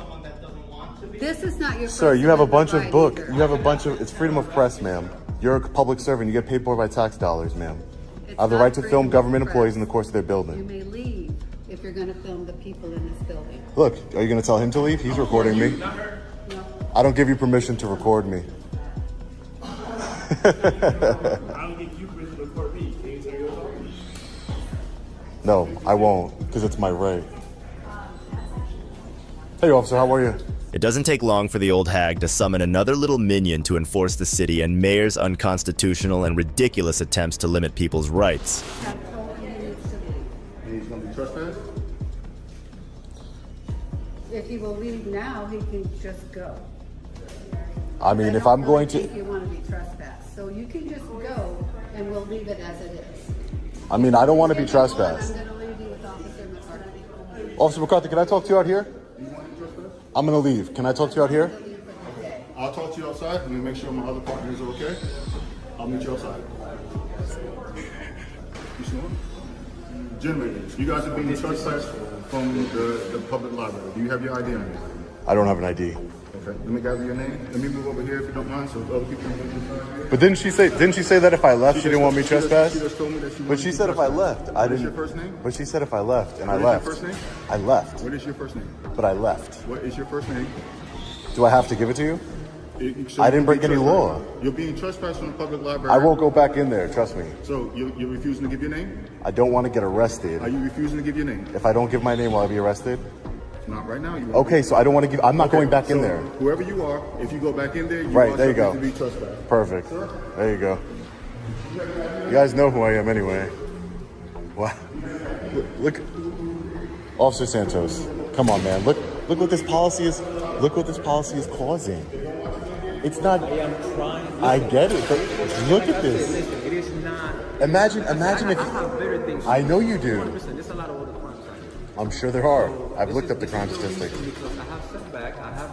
This is not your First Sir, you have a bunch of Amendment it's freedom of press, ma'am. You're a public servant. You get paid for by tax dollars, ma'am. I have the right to film government employees in the course of their building. You may leave if you're going to film the people in this building. Look, are you going to tell him to leave? He's recording me. I don't give you permission to record me. No, I won't, because it's my right. Hey, officer, how are you? It doesn't take long for the old hag to summon another little minion to enforce the city and mayor's unconstitutional and ridiculous attempts to limit people's rights. He's going to be trespassed? If he will leave now, he can just go. I mean, if I'm going to... If you want to be trespassed. So you can just go, and we'll leave it as it is. I mean, I don't want to be trespassed. I'm going to leave you with Officer McCarthy. Officer McCarthy, can I talk to you out here? I'm going to leave. Can I talk to you out here? I'll talk to you outside. Let me make sure my other partners are okay. I'll meet you outside. You sure? Gentlemen, you guys are being trespassed from the public library. Do you have your ID on you? I don't have an ID. Okay, let me gather your name. Let me move over here if you don't mind, so other people can get But didn't she say that if I left, she didn't want me trespassed? She just told me that she But she said if I left, I didn't. What is your first name? But she said if I left, and I What left. is your first name? I left. What is your first name? But I left. What is your first name? Do I have to give it to you? So I didn't break any law. You're being trespassed from the public library. I won't go back in there, trust me. So you're refusing to give your name? I don't want to get arrested. Are you refusing to give your name? If I don't give my name, will I be arrested? Not right now. Okay, so I don't want to give. I'm not going back in so there. Whoever you are, if you go back in there, Right, there you go. to be trespassed. Perfect. There you go. You guys know who I am anyway. Wow. Look, Officer Santos. Come on, man. Look what this policy is. Look what this policy is causing. It's not. I am trying. I get it, but look at this. Listen, it is not. Imagine if. I have better things. I know you do. Listen, there's a lot of other crimes out here. I'm sure there are. I've looked up the crime statistics. Because I have setback. I have.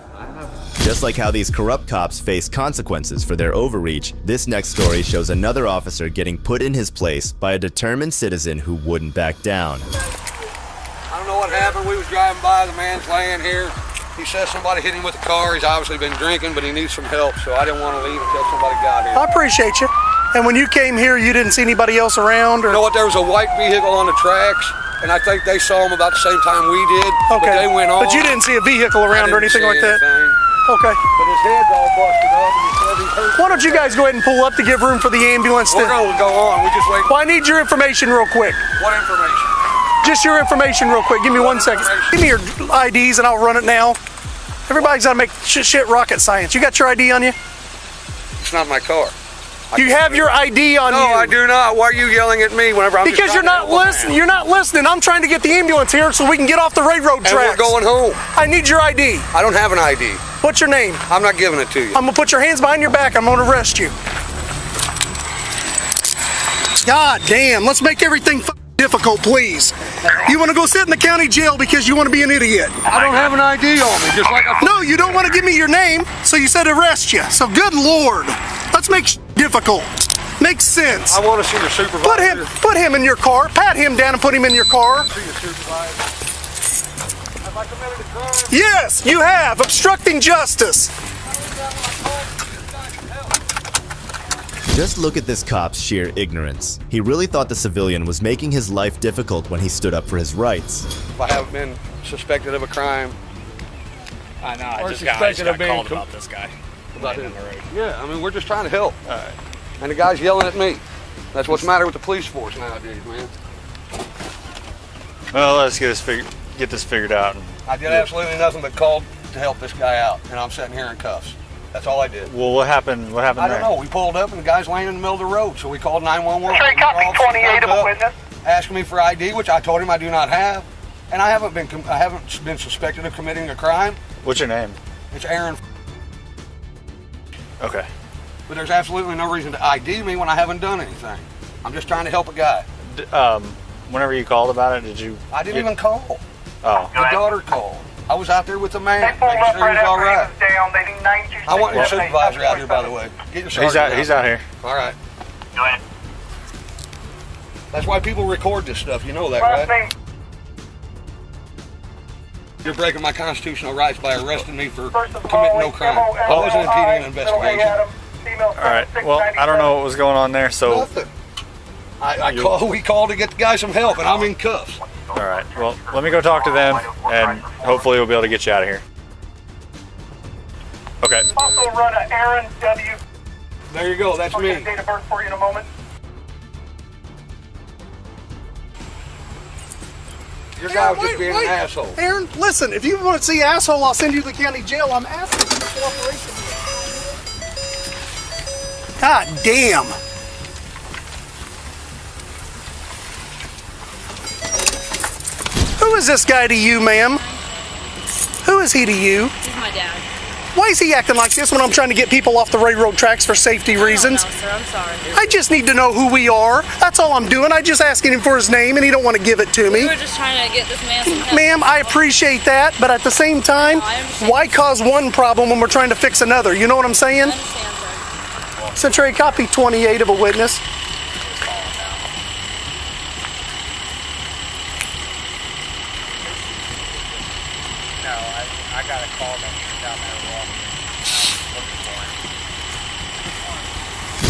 Just like how these corrupt cops face consequences for their overreach, this next story shows another officer getting put in his place by a determined citizen who wouldn't back down. I don't know what happened. We was driving by, the man's laying here. He says somebody hit him with a car. He's obviously been drinking, but he needs some help, so I didn't want to leave until somebody got here. I appreciate you. And when you came here, you didn't see anybody else around? Or? You know what? There was a white vehicle on the tracks, and I think they saw him about the same time we did. Okay. But they went on. But you didn't see a vehicle around or anything like that? Okay. But his head's all busted up, and he says he hurt. Why don't you guys go ahead and pull up to give room for the ambulance? We're going to go on. We just wait. Well, I need your information real quick. What information? Just your information real quick. Give me 1 second. Give me your IDs and I'll run it now. Everybody's got to make shit rocket science. You got your ID on you? It's not my car. You have your ID on you. No, I do not. Why are you yelling at me whenever I'm just Because you're not listening. You're not listening. I'm trying to get the ambulance here so we can get off the railroad tracks. And we're going home. I need your ID. I don't have an ID. What's your name? I'm not giving it to you. I'm going to put your hands behind your back. I'm going to arrest you. God damn. Let's make everything difficult, please. You want to go sit in the county jail because you want to be an idiot? I don't have an ID on me, just like I... No, you don't want to give me your name, so you said arrest you. So good Lord. Let's make difficult. Makes sense. I want to see your supervisor. Put him in your car. Pat him down and put him in your car. See your supervisor. Have I committed a crime? Yes, you have. Obstructing justice. Just look at this cop's sheer ignorance. He really thought the civilian was making his life difficult when he stood up for his rights. If I haven't been suspected of a crime. I know, I just got called about this guy. About him. Yeah, I mean, we're just trying to help. All right. And the guy's yelling at me. That's what's the matter with the police force nowadays, man. Well, let's get this figured out. I did absolutely nothing but call to help this guy out, and I'm sitting here in cuffs. That's all I did. Well, what happened? What happened I don't know. We pulled up, and the guy's laying in the middle of the road, so we called 911. Copy 28 of a witness. Asking me for ID, which I told him I do not have, and I haven't been suspected of committing a crime. What's your name? It's Aaron. Okay. But there's absolutely no reason to ID me when I haven't done anything. I'm just trying to help a guy. Whenever you called about it, did you... I didn't even call. Oh. The daughter called. I was out there with the man, making sure he was all right. I want your supervisor out here, by the way. Get your sergeant He's out here. All right. Go ahead. That's why people record this stuff. You know that, right? You're breaking my constitutional rights by arresting me for committing no crime. I wasn't impeding an investigation. All right. Well, I don't know what was going on there, so... Nothing. We called to get the guy some help, and I'm in cuffs. All right. Well, let me go talk to them, and hopefully we'll be able to get you out of here. Okay. Also run an Aaron W. There you go. That's me. I'll get a date of birth for you in a moment. Your guy was just being an asshole. Aaron, listen, if you want to see asshole, I'll send you to the county jail. I'm asking for cooperation. God damn. Who is this guy to you, ma'am? Who is he to you? He's my dad. Why is he acting like this when I'm trying to get people off the railroad tracks for safety reasons? No, sir, I'm sorry. I just need to know who we are. That's all I'm doing. I just asking him for his name and he don't want to give it to me. We were just trying to get this man some help. Ma'am, I appreciate that, but at the same time, why cause one problem when we're trying to fix another? You know what I'm saying? I understand, sir. Century, copy 28 of a witness. No, I got a call down there walking.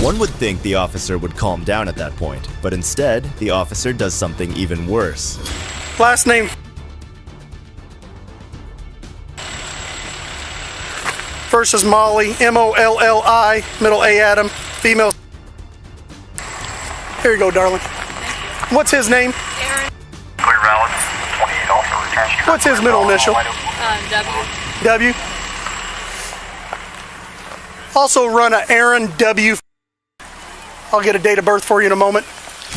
One would think the officer would calm down at that point, but instead, the officer does something even worse. Last name. First is Molly, M-O-L-L-I, middle A Adam, female. Here you go, darling. What's his name? Aaron. What's his middle initial? W. W. Also run a Aaron W. I'll get a date of birth for you in a moment.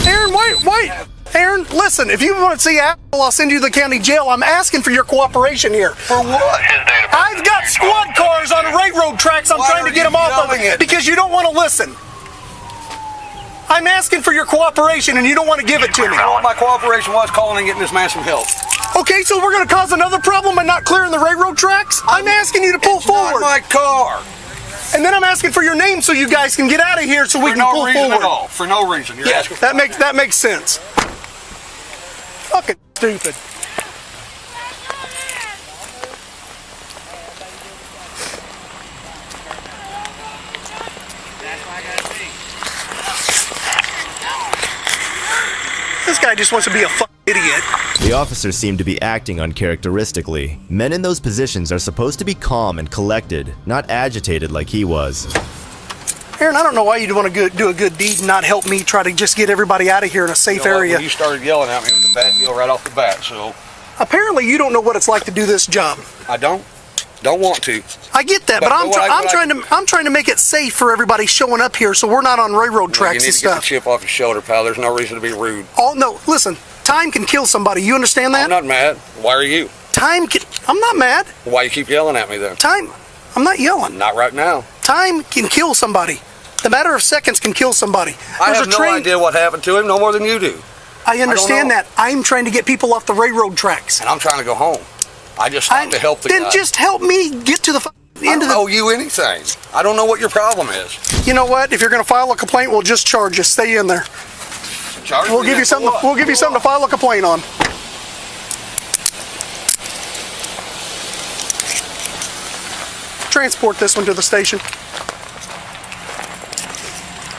Aaron, wait. Aaron, listen, if you want to see Apple, I'll send you to the county jail. I'm asking for your cooperation here. For what? I've got squad cars on railroad tracks. I'm trying to get them off of it because you don't want to listen. I'm asking for your cooperation and you don't want to give it to me. My cooperation was calling and getting this man some help. Okay, so we're going to cause another problem by not clearing the railroad tracks? I'm asking you to pull forward. Not my car. And then I'm asking for your name so you guys can get out of here so we can pull forward. For no reason at all. For no reason. You're asking for that makes sense. Fucking stupid. This guy just wants to be a fucking idiot. The officers seem to be acting uncharacteristically. Men in those positions are supposed to be calm and collected, not agitated like he was. Aaron, I don't know why you'd want to do a good deed and not help me try to just get everybody out of here in a safe area. You started yelling at me with a bad deal right off the bat, so. Apparently you don't know what it's like to do this job. I don't want to. I get that, but I'm trying to make it safe for everybody showing up here so we're not on railroad tracks and stuff. You need to get the chip off your shoulder, pal. There's no reason to be rude. Oh, no, listen. Time can kill somebody. You understand that? I'm not mad. Why are you? I'm not mad. Why you keep yelling at me then? I'm not yelling. Not right now. Time can kill somebody. The matter of seconds can kill somebody. I have no idea what happened to him, no more than you do. I understand that. I'm trying to get people off the railroad tracks. And I'm trying to go home. I just stopped to help the guy. Then just help me get to the end of the... I don't owe you anything. I don't know what your problem is. You know what? If you're going to file a complaint, we'll just charge you. Stay in there. We'll give you something to file a complaint on. Transport this one to the station.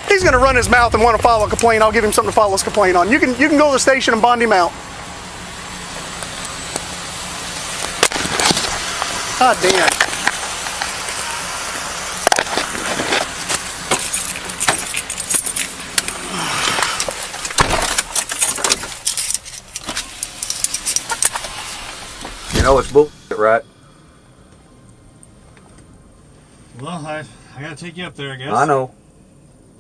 He's going to run his mouth and want to file a complaint. I'll give him something to file his complaint on. You can go to the station and bond him out. God damn. You know it's bullshit, right? Well, I gotta take you up there, I guess. I know.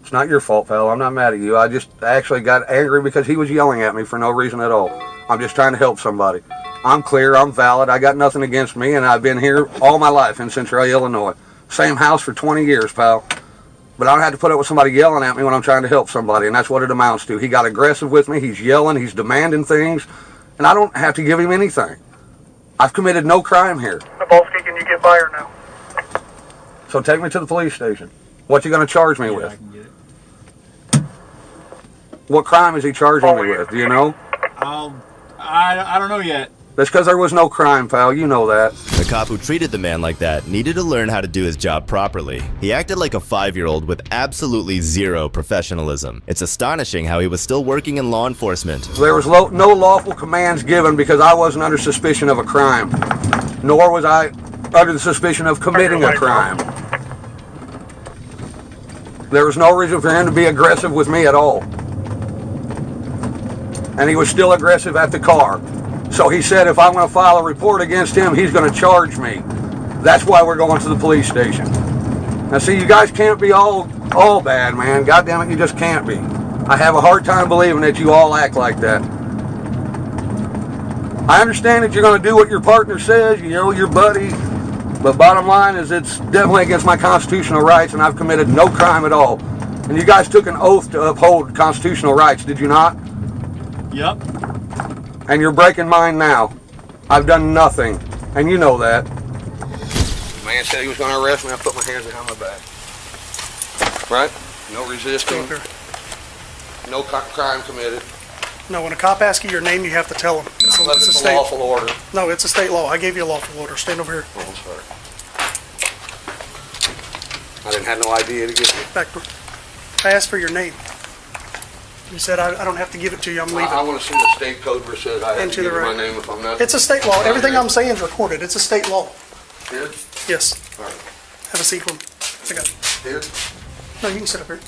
It's not your fault, pal. I'm not mad at you. I just actually got angry because he was yelling at me for no reason at all. I'm just trying to help somebody. I'm clear, I'm valid, I got nothing against me, and I've been here all my life in Centralia, Illinois. Same house for 20 years, pal. But I don't have to put up with somebody yelling at me when I'm trying to help somebody, and that's what it amounts to. He got aggressive with me, he's yelling, he's demanding things, and I don't have to give him anything. I've committed no crime here. Nabolsky, can you get by or no? So take me to the police station. What you going to charge me with? I can get it. What crime is he charging me with? Do you know? I don't know yet. That's because there was no crime, pal. You know that. The cop who treated the man like that needed to learn how to do his job properly. He acted like a 5-year-old with absolutely zero professionalism. It's astonishing how he was still working in law enforcement. There was no lawful commands given because I wasn't under suspicion of a crime, nor was I under the suspicion of committing a crime. There was no reason for him to be aggressive with me at all. And he was still aggressive at the car. So he said if I'm going to file a report against him, he's going to charge me. That's why we're going to the police station. Now see, you guys can't be all bad, man. God damn it, you just can't be. I have a hard time believing that you all act like that. I understand that you're going to do what your partner says, you know, your buddy. But bottom line is it's definitely against my constitutional rights, and I've committed no crime at all. And you guys took an oath to uphold constitutional rights, did you not? Yep. And you're breaking mine now. I've done nothing, and you know that. The man said he was going to arrest me. I put my hands behind my back. Right? No resisting. No crime committed. No, when a cop asks you your name, you have to tell him. It's a state lawful order. No, it's a state law. I gave you a lawful order. Stand over here. Oh, I'm sorry. I didn't have no idea to get it. Back. I asked for your name. You said I don't have to give it to you. I'm leaving. I want to see the state code where it says I have to give my name if I'm not. It's a state law. Everything I'm saying is recorded. It's a state law. Here? Yes. All right. Have a seat for me. I got it. Here? No, you can sit up here.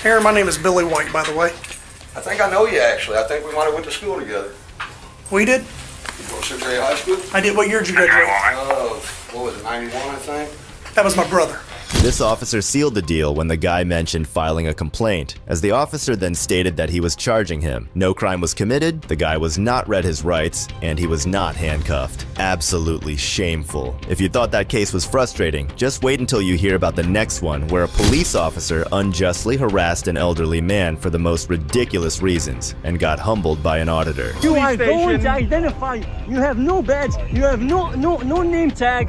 Aaron, my name is Billy White, by the way. I think I know you, actually. I think we might have went to school together. We did? You go to Centralia High School? I did. What year did you graduate? What was it, 91, I think? That was my brother. This officer sealed the deal when the guy mentioned filing a complaint, as the officer then stated that he was charging him. No crime was committed, the guy was not read his rights, and he was not handcuffed. Absolutely shameful. If you thought that case was frustrating, just wait until you hear about the next one where a police officer unjustly harassed an elderly man for the most ridiculous reasons and got humbled by an auditor. You are going to identify. You have no badge. You have no name tag.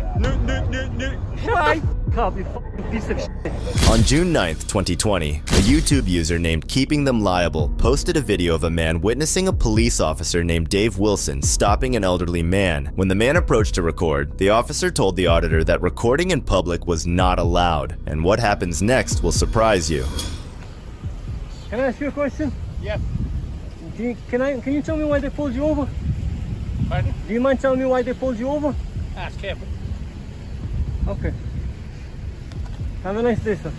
Why? Cop, you fucking piece of shit. On June 9th, 2020, a YouTube user named Keeping Them Liable posted a video of a man witnessing a police officer named Dave Wilson stopping an elderly man. When the man approached to record, the officer told the auditor that recording in public was not allowed, and what happens next will surprise you. Can I ask you a question? Yes. Can you tell me why they pulled you over? Pardon? Do you mind telling me why they pulled you over? Ask him. Okay. Have a nice day, sir.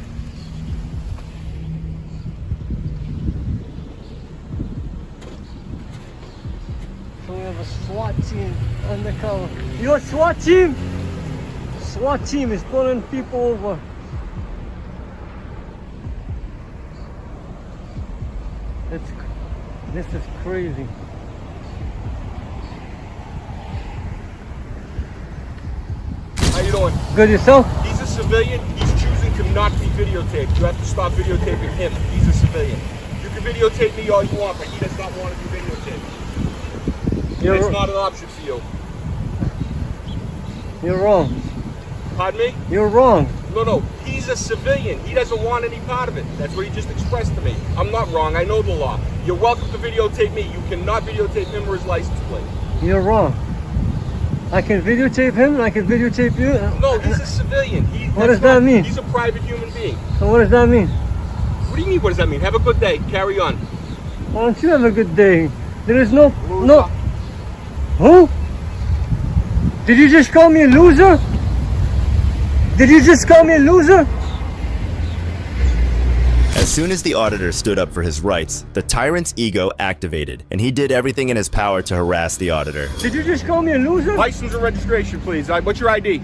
So we have a SWAT team undercover. You're a SWAT team? SWAT team is pulling people over. This is crazy. How you doing? Good, yourself? He's a civilian. He's choosing to not be videotaped. You have to stop videotaping him. He's a civilian. You can videotape me all you want, but he does not want to be videotaped. It's not an option for you. You're wrong. Pardon me? You're wrong. No. He's a civilian. He doesn't want any part of it. That's what he just expressed to me. I'm not wrong. I know the law. You're welcome to videotape me. You cannot videotape him or his license plate. You're wrong. I can videotape him and I can videotape you. No, he's a civilian. What does that mean? He's a private human being. So what does that mean? What do you mean, what does that mean? Have a good day. Carry on. Why don't you have a good day? There is no... Who? Did you just call me a loser? Did you just call me a loser? As soon as the auditor stood up for his rights, the tyrant's ego activated, and he did everything in his power to harass the auditor. Did you just call me a loser? License and registration, please. What's your ID?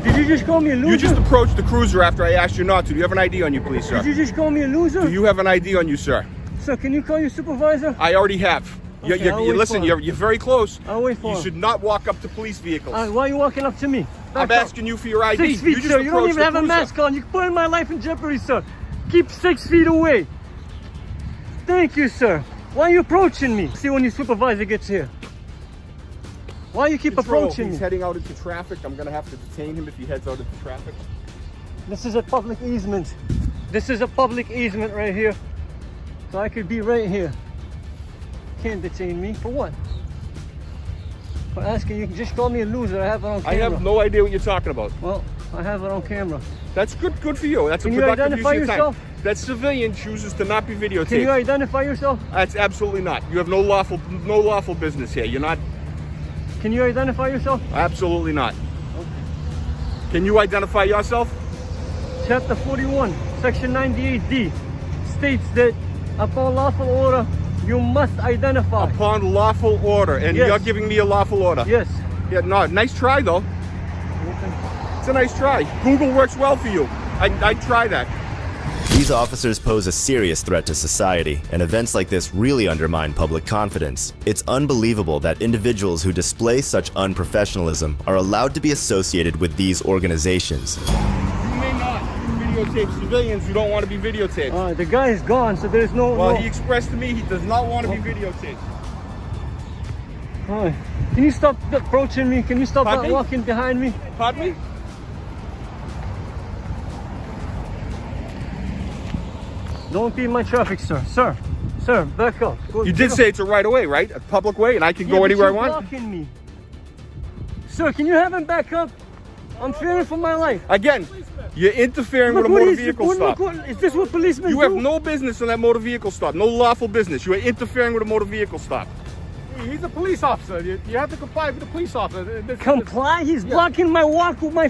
Did you just call me a loser? You just approached the cruiser after I asked you not to. Do you have an ID on you, please, sir? Did you just call me a loser? Do you have an ID on you, sir? Sir, can you call your supervisor? I already have. Okay, Listen, you're very close. I'll wait for You him. should not walk up to police vehicles. Why are you walking up to me? I'm asking you for your ID. 6 feet, sir. You don't even have a mask on. You're putting my life in jeopardy, sir. Keep 6 feet away. Thank you, sir. Why are you approaching me? See when your supervisor gets here. Why you keep approaching me? He's heading out into traffic. I'm going to have to detain him if he heads out into traffic. This is a public easement. This is a public easement right here. So I could be right here. Can't detain me. For what? For asking you, just call me a loser. I have it on camera. I have no idea what you're talking about. Well, I have it on camera. That's good for you. That's Can a you productive identify use of time. yourself? That civilian chooses to not be videotaped. Can you identify yourself? That's absolutely not. You have no lawful business here. You're not. Can you identify yourself? Absolutely not. Okay. Can you identify yourself? Chapter 41, Section 98D states that upon lawful order, you must identify. Upon lawful order, and yes. You're giving me a lawful order. Yes. Yeah, no, nice try though. Okay. It's a nice try. Google works well for you. I'd try that. These officers pose a serious threat to society, and events like this really undermine public confidence. It's unbelievable that individuals who display such unprofessionalism are allowed to be associated with these organizations. You may not videotape civilians who don't want to be videotaped. The guy is gone, so there's no... Well, he expressed to me he does not want to be videotaped. All right. Can you stop approaching me? Can you stop Pardon me? walking behind me? Pardon me? Don't be in my traffic, sir. Sir, back up. You did say it's a right of way, right? A public way, and I can go anywhere I want? You're blocking me. Sir, can you have him back up? I'm fearing for my life. Again, you're interfering with a motor vehicle stop. Is this what policemen do? You have no business on that motor vehicle stop. No lawful business. You are interfering with a motor vehicle stop. He's a police officer. You have to comply with the police officer. Comply? He's blocking my walk with my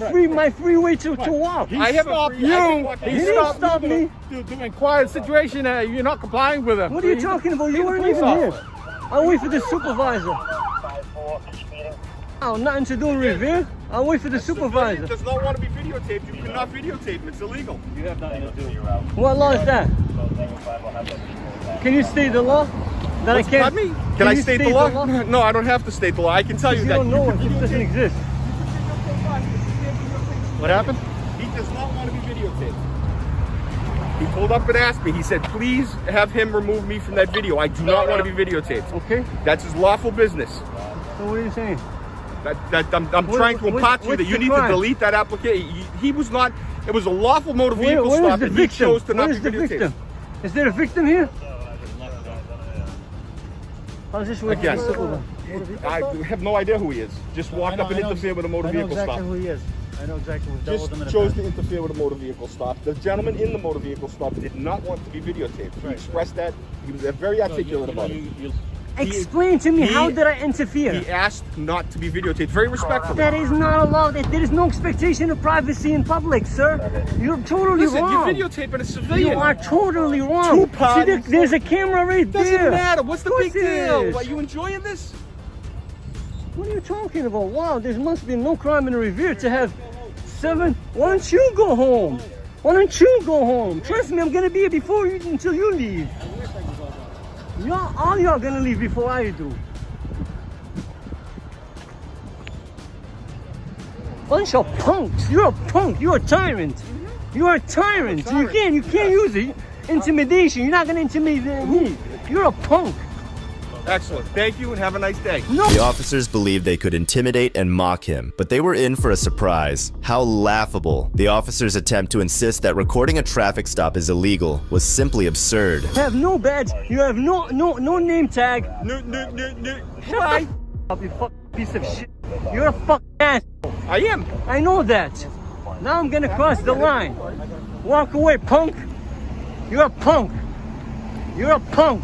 freeway to walk. He stopped you. He didn't stop me to inquire the situation that you're not complying with him. What are you talking about? You weren't even here. I'll wait for the supervisor. Oh, nothing to do in Revere. I'll wait for the supervisor. He does not want to be videotaped. You cannot videotape him. It's illegal. You have nothing to do. What law is that? Can you state the law? That I can't. Pardon me? Can I state the law? No, I don't have to state the law. I can tell you that. You don't know it. It doesn't exist. What happened? He does not want to be videotaped. He pulled up and asked me. He said, please have him remove me from that video. I do not want to be videotaped. Okay. That's his lawful business. So what are you saying? I'm trying to impart to you that you need to delete that application. He was not, it was a lawful motor vehicle stop and he chose to not be videotaped. Is there a victim here? How's this work? Again, I have no idea who he is. Just walked up and interfered with a motor vehicle stop. I know exactly who he is. I know exactly who he is. Just chose to interfere with a motor vehicle stop. The gentleman in the motor vehicle stop did not want to be videotaped. He expressed that. He was very articulate about it. Explain to me, how did I interfere? He asked not to be videotaped, very respectfully. That is not allowed. There is no expectation of privacy in public, sir. You're totally wrong. You're videotaping a civilian. You are totally wrong. See, there's a camera right there. Doesn't matter. What's the big deal? Are you enjoying this? What are you talking about? Wow, there must be no crime in Revere to have 7. Why don't you go home? Why don't you go home? Trust me, I'm gonna be here before you until you leave. All y'all gonna leave before I do. Bunch of punks. You're a punk. You're a tyrant. You're a tyrant. You can't use it. Intimidation. You're not gonna intimidate me. You're a punk. Excellent. Thank you and have a nice day. The officers believed they could intimidate and mock him, but they were in for a surprise. How laughable. The officers' attempt to insist that recording a traffic stop is illegal was simply absurd. You have no badge. You have no name tag. No. Shut up, you fucking piece of shit. You're a fucking asshole. I am. I know that. Now I'm gonna cross the line. Walk away, punk. You're a punk. You're a punk.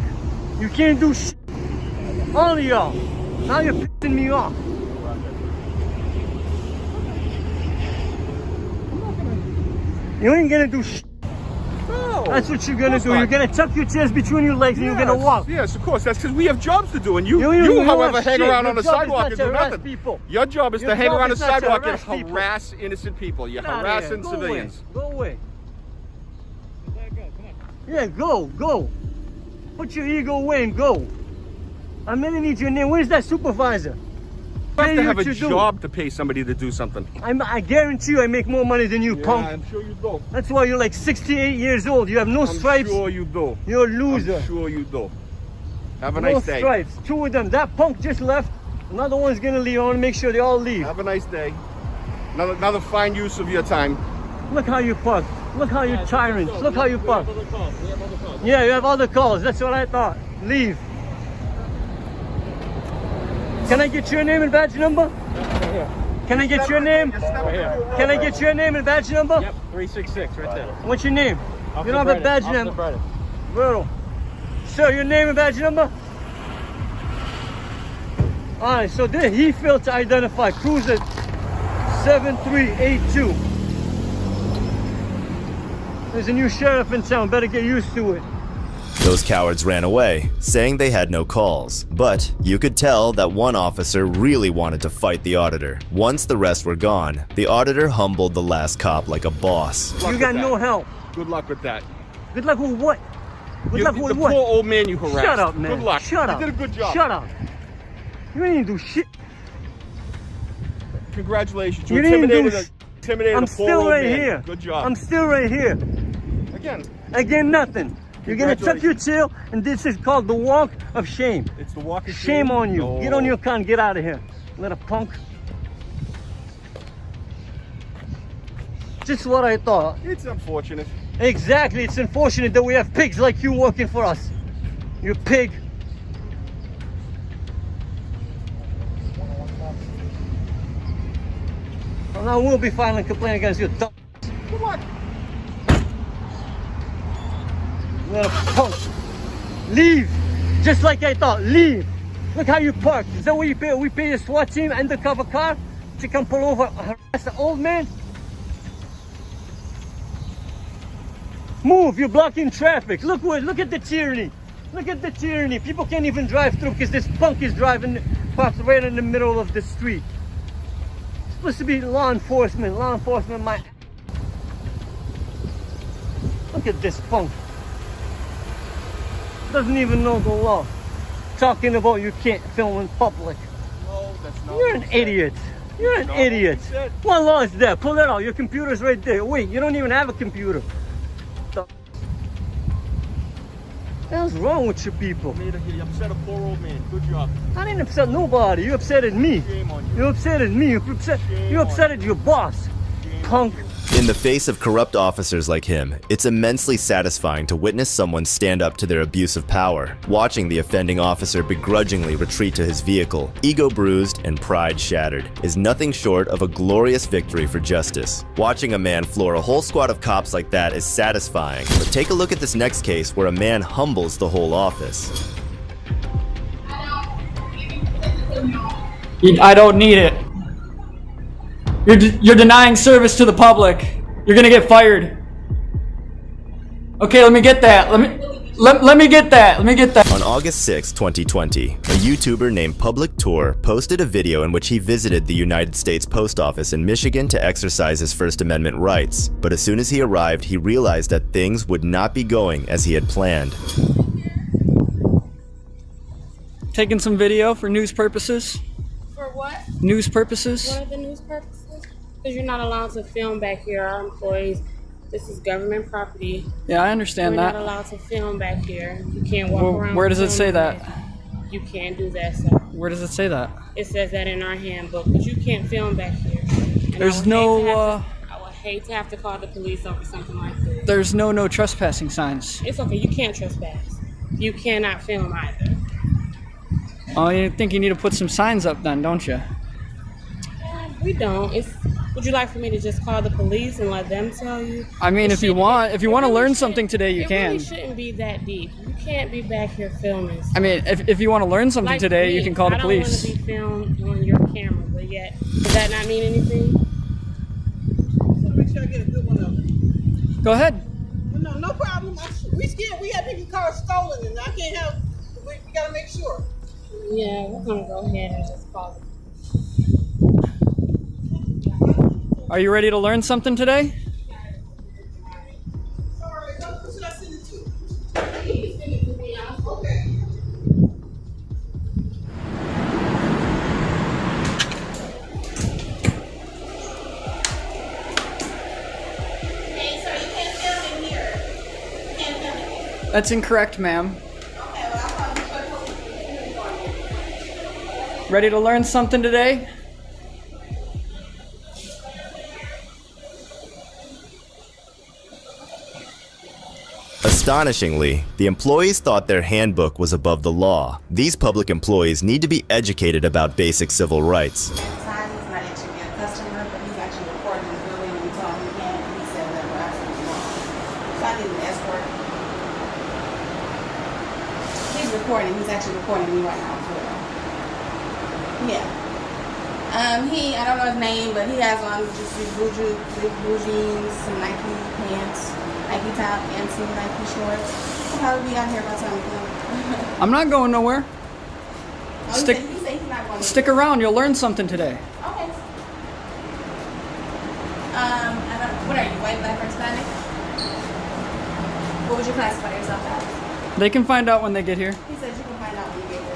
You can't do shit. All of y'all. Now you're pissing me off. You ain't gonna do shit. No. That's what you're gonna do. You're gonna tuck your chairs between your legs and you're gonna walk. Yes, of course. That's because we have jobs to do, and you however, hang around on the sidewalk and do nothing. People. Your job is to hang around the sidewalk and harass innocent people. You're harassing civilians. Go away. Yeah, go. Put your ego away and go. I'm gonna need your name. Where's that supervisor? You have to have a job to pay somebody to do something. I guarantee you I make more money than you, punk. I'm sure you do. That's why you're like 68 years old. You have no stripes. I'm sure you do. You're a loser. I'm sure you do. Have a nice day. No stripes. 2 of them. That punk just left. Another one's gonna leave. I wanna make sure they all leave. Have a nice day. Another fine use of your time. Look how you park. Look how you tyrants. Look how you park. Yeah, you have other calls. That's what I thought. Leave. Can I get your name and badge number? Can I get your name? Can I get your name and badge number? Yep, 366 right there. What's your name? You don't have a badge number. Bro. Sir, your name and badge number? Alright, so he failed to identify Cruiser 7382. There's a new sheriff in town, better get used to it. Those cowards ran away, saying they had no calls. But you could tell that one officer really wanted to fight the auditor. Once the rest were gone, the auditor humbled the last cop like a boss. You got no help. Good luck with that. Good luck with what? Good luck with what? The poor old man you harassed. Shut up, man. Good luck. Shut up. You did a good job. Shut up. You ain't do shit. Congratulations. You intimidated didn't intimidated I'm a poor still old right man. here. Good job. I'm still right here. Again, nothing. You're gonna tuck your tail, and this is called the walk of shame. It's the walk of shame. Shame on you. No. Get on your car and get out of here, little punk. Just what I thought. It's unfortunate. Exactly. It's unfortunate that we have pigs like you working for us. You pig. Well, now we'll be filing a complaint against you. Come on. Little punk. Leave. Just like I thought. Leave. Look how you park. Is that what you pay? We pay a SWAT team undercover car to come pull over, harass an old man? Move. You're blocking traffic. Look at the tyranny. Look at the tyranny. People can't even drive through because this punk is driving, parked right in the middle of the street. supposed to be law enforcement. Law enforcement might... Look at this punk. Doesn't even know the law. Talking about you can't film in public. No, that's not. You're an idiot. You're an idiot. What law is that? Pull it out. Your computer's right there. Wait, you don't even have a computer. The hell's wrong with you people? You upset a poor old man. Good job. I didn't upset nobody. You upsetted me. Shame on you. You upsetted me. You upsetted your boss. Punk. In the face of corrupt officers like him, it's immensely satisfying to witness someone stand up to their abuse of power. Watching the offending officer begrudgingly retreat to his vehicle, ego bruised and pride shattered, is nothing short of a glorious victory for justice. Watching a man floor a whole squad of cops like that is satisfying, but take a look at this next case where a man humbles the whole office. I don't need it. You're denying service to the public. You're gonna get fired. Okay, let me get that. Let me get that. Let me get that. On August 6, 2020, a YouTuber named Public Tour posted a video in which he visited the United States Post Office in Michigan to exercise his First Amendment rights. But as soon as he arrived, he realized that things would not be going as he had planned. Taking some video for news purposes. For what? News purposes. What are the news purposes? Because you're not allowed to film back here. Our employees, this is government property. Yeah, I understand We're that. not allowed to film back here. You can't walk around. Where does it say filming that? You can't do that, sir. Where does it say that? It says that in our handbook, but you can't film back here. And There's no. I would hate to have to call the police over something like this. There's no trespassing signs. It's okay. You can't trespass. You cannot film either. Oh, you think you need to put some signs up then, don't you? We don't. Would you like for me to just call the police and let them tell you? I mean, if you want to learn something today, you can. It really shouldn't be that deep. You can't be back here filming. I mean, if you want to learn something today, you can call the police. I don't want to be filmed on your camera, but yet, does that not mean anything? So make sure I get a good one of it. Go ahead. No problem. We scared. We had people's cars stolen, and I can't have. We gotta make sure. Yeah, we're gonna go ahead and just call it. Are you ready to learn something today? Sorry, who should I send it to? You send it to me. Okay. Hey, sir, you can't film in here. You can't film in here. That's incorrect, ma'am. Okay, well, I'll probably Ready to learn something today? Astonishingly, the employees thought their handbook was above the law. These public employees need to be educated about basic civil rights. He's not actually a customer, but he's actually recording the building and we told him he can't, and he said that we're absolutely wrong. So I did an escort. He's recording, he's actually recording me right now for real. Yeah. I don't know his name, but he has on just these blue jeans, some Nike pants, Nike top, and some Nike shorts. He'll probably be out here by the time we come. I'm not going nowhere. Oh, he said he's not going Stick around, you'll learn something today. Okay. What are you, white, black, or Hispanic? What would you classify yourself as? They can find out when they get here. He said you can find out when you get here.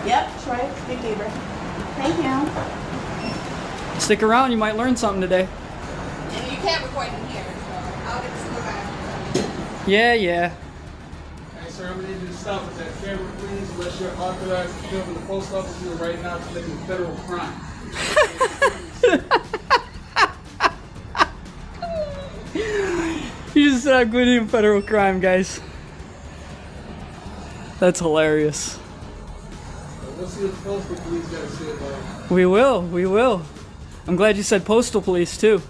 Yep, Troy, big neighbor. Thank you. Stick around, you might learn something today. And you can't record in here, so I'll get the supervisor. Yeah. Hey, sir, I'm gonna need you to stop at that camera, please, unless you're authorized to film in the post office. You're right now committing a federal crime. You just said I'm committing a federal crime, guys. That's hilarious. We'll see what the postal police got to say about it. We will. I'm glad you said postal police, too.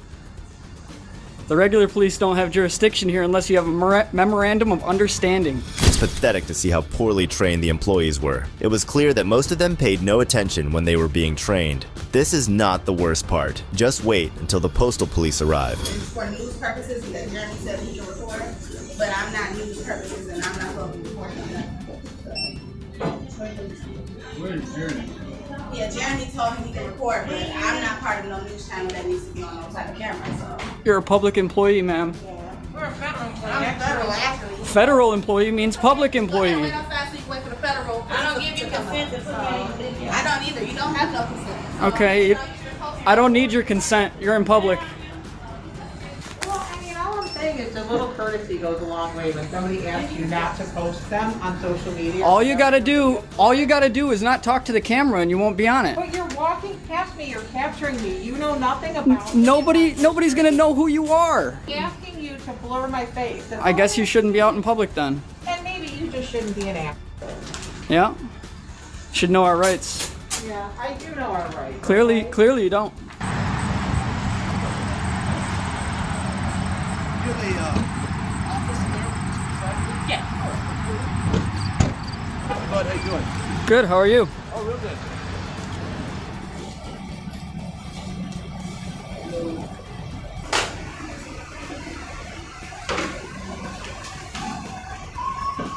The regular police don't have jurisdiction here unless you have a memorandum of understanding. It's pathetic to see how poorly trained the employees were. It was clear that most of them paid no attention when they were being trained. This is not the worst part. Just wait until the postal police arrive. It's for news purposes, and that Jeremy said he can record, but I'm not news purposes, and I'm not going to be recording that. Where is Jeremy? Yeah, Jeremy told me he can record, but I'm not part of no news channel that needs to be on no type of camera, so. You're a public employee, ma'am. We're a federal employee. I'm federal, actually. Federal employee means public employee. Wait outside so you can wait for the federal. I don't give you consent to put me on video. I don't either. You don't have no consent. Okay, I don't need your consent. You're in public. Well, I mean, all I'm saying is a little courtesy goes a long way when somebody asks you not to post them on social media. All you gotta do is not talk to the camera and you won't be on it. But you're walking past me, you're capturing me. You know nothing about me. Nobody's gonna know who you are. I'm asking you to blur my face. And I guess you shouldn't be out in public then. And maybe you just shouldn't be an actor. Yeah. Should know our rights. Yeah, I do know our rights. Clearly you don't. Bud, how you doing? Good, how are you? Oh, real good.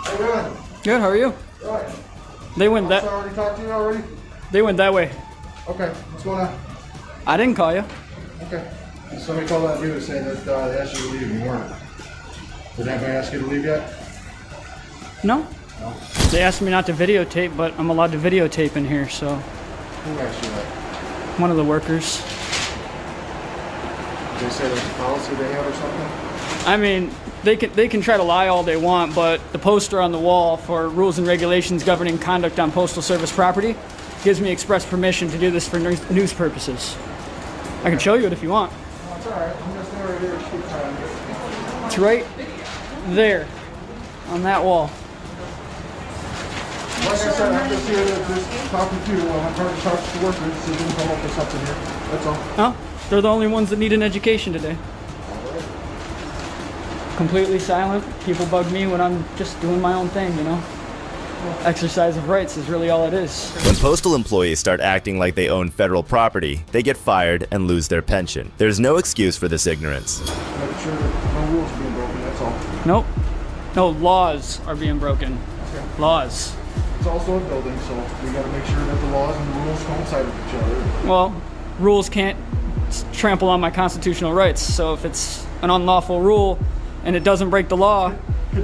How you doing? Good, how are you? Right. They went that. Officer already talked to you already? They went that way. Okay, what's going on? I didn't call you. Okay. Somebody called out you to say that they asked you to leave and you weren't. Did anybody ask you to leave yet? No. No. They asked me not to videotape, but I'm allowed to videotape in here, so. Who asked you that? One of the workers. Did they say there's a policy they have or something? I mean, they can try to lie all they want, but the poster on the wall for rules and regulations governing conduct on Postal Service property gives me express permission to do this for news purposes. I can show you it if you want. No, it's alright. I'm just right here to keep time. It's right there on that wall. Like I said, I'm just here to just talking to you. I'm trying to talk to the workers so you can come up with something here. That's all. No, they're the only ones that need an education today. Completely silent. People bug me when I'm just doing my own thing, you know? Exercise of rights is really all it is. When postal employees start acting like they own federal property, they get fired and lose their pension. There's no excuse for this ignorance. Making sure that no rules are being broken, that's all. Nope. No, laws are being broken. Okay. Laws. It's also a building, so we gotta make sure that the laws and the rules coincide with each other. Well, rules can't trample on my constitutional rights, so if it's an unlawful rule and it doesn't break the law,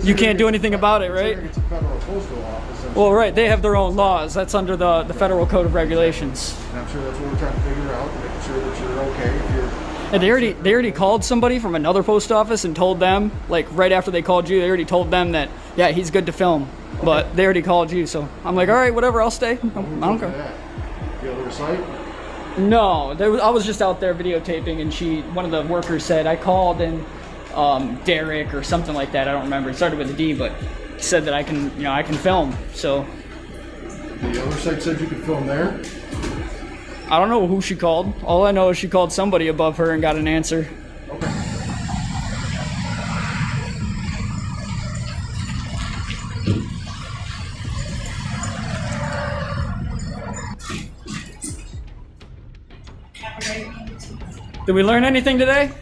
you can't do anything about it, right? It's a federal postal office. Well, right, they have their own laws. That's under the Federal Code of Regulations. And I'm sure that's what we're trying to figure out, making sure that you're okay if you're... And they already called somebody from another post office and told them, like right after they called you, they already told them that, yeah, he's good to film. Okay. But they already called you, so I'm like, all right, whatever, I'll stay. I don't care. The other site? No, I was just out there videotaping, and one of the workers said, I called and Derek or something like that. I don't remember. It started with a D, but said that I can film. So the other site said you could film there. I don't know who she called. All I know is she called somebody above her and got an answer. Okay. Did we learn anything today?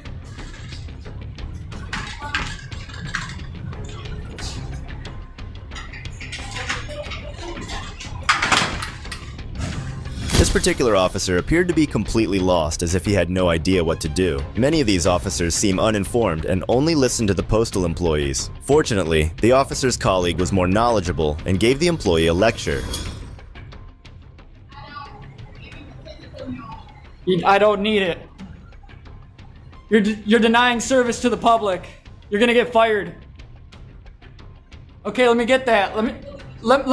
This particular officer appeared to be completely lost, as if he had no idea what to do. Many of these officers seem uninformed and only listen to the postal employees. Fortunately, the officer's colleague was more knowledgeable and gave the employee a lecture. I don't need it. You're denying service to the public. You're gonna get fired. Okay, let me get that. Let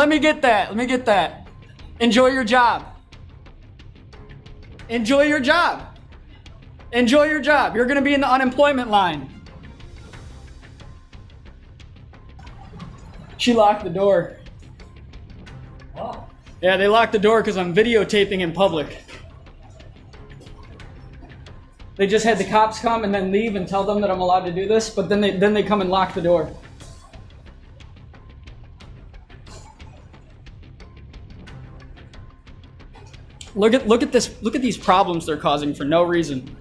me get that. Let me get that. Enjoy your job. Enjoy your job. Enjoy your job. You're gonna be in the unemployment line. She locked the door. Oh. Yeah, they locked the door because I'm videotaping in public. They just had the cops come and then leave and tell them that I'm allowed to do this, but then they come and lock the door. Look at this. Look at these problems they're causing for no reason.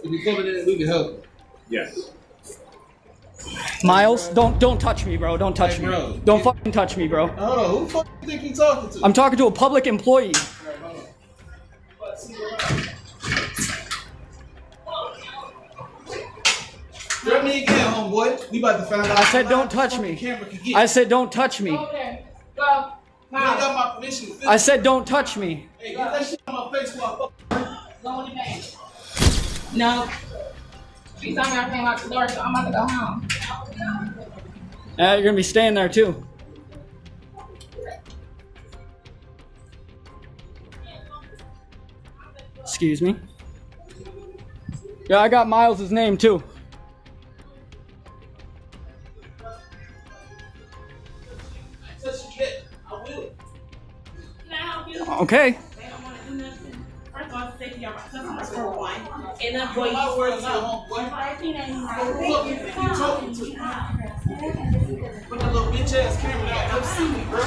If you coming in, we can help you. Yes. Miles, don't touch me, bro. Don't touch Hey, me. bro. Don't fucking touch me, bro. Hold on, who the fuck you think you talking to? I'm talking to a public employee. Grab me again, homeboy. We about to find out. I said don't touch me. I said don't touch me. Okay, go. You ain't got my permission. I said don't touch me. Hey, get that shit on my face before I fuck. Go in the bank. No. She told me I came out the door, so I'm about to go home. You're gonna be staying there too. Excuse me. Yeah, I got Miles' name too. Okay. First of all, take care of my customers for one. And that boy, My word is your homeboy. Who the fuck you think you talking to? Put that little bitch ass camera down. Come see me, bro.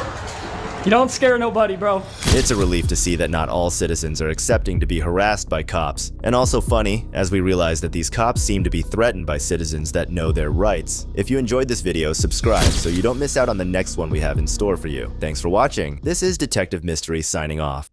You don't scare nobody, bro. It's a relief to see that not all citizens are accepting to be harassed by cops. And also funny, as we realize that these cops seem to be threatened by citizens that know their rights. If you enjoyed this video, subscribe so you don't miss out on the next one we have in store for you. Thanks for watching. This is Detective Mystery signing off.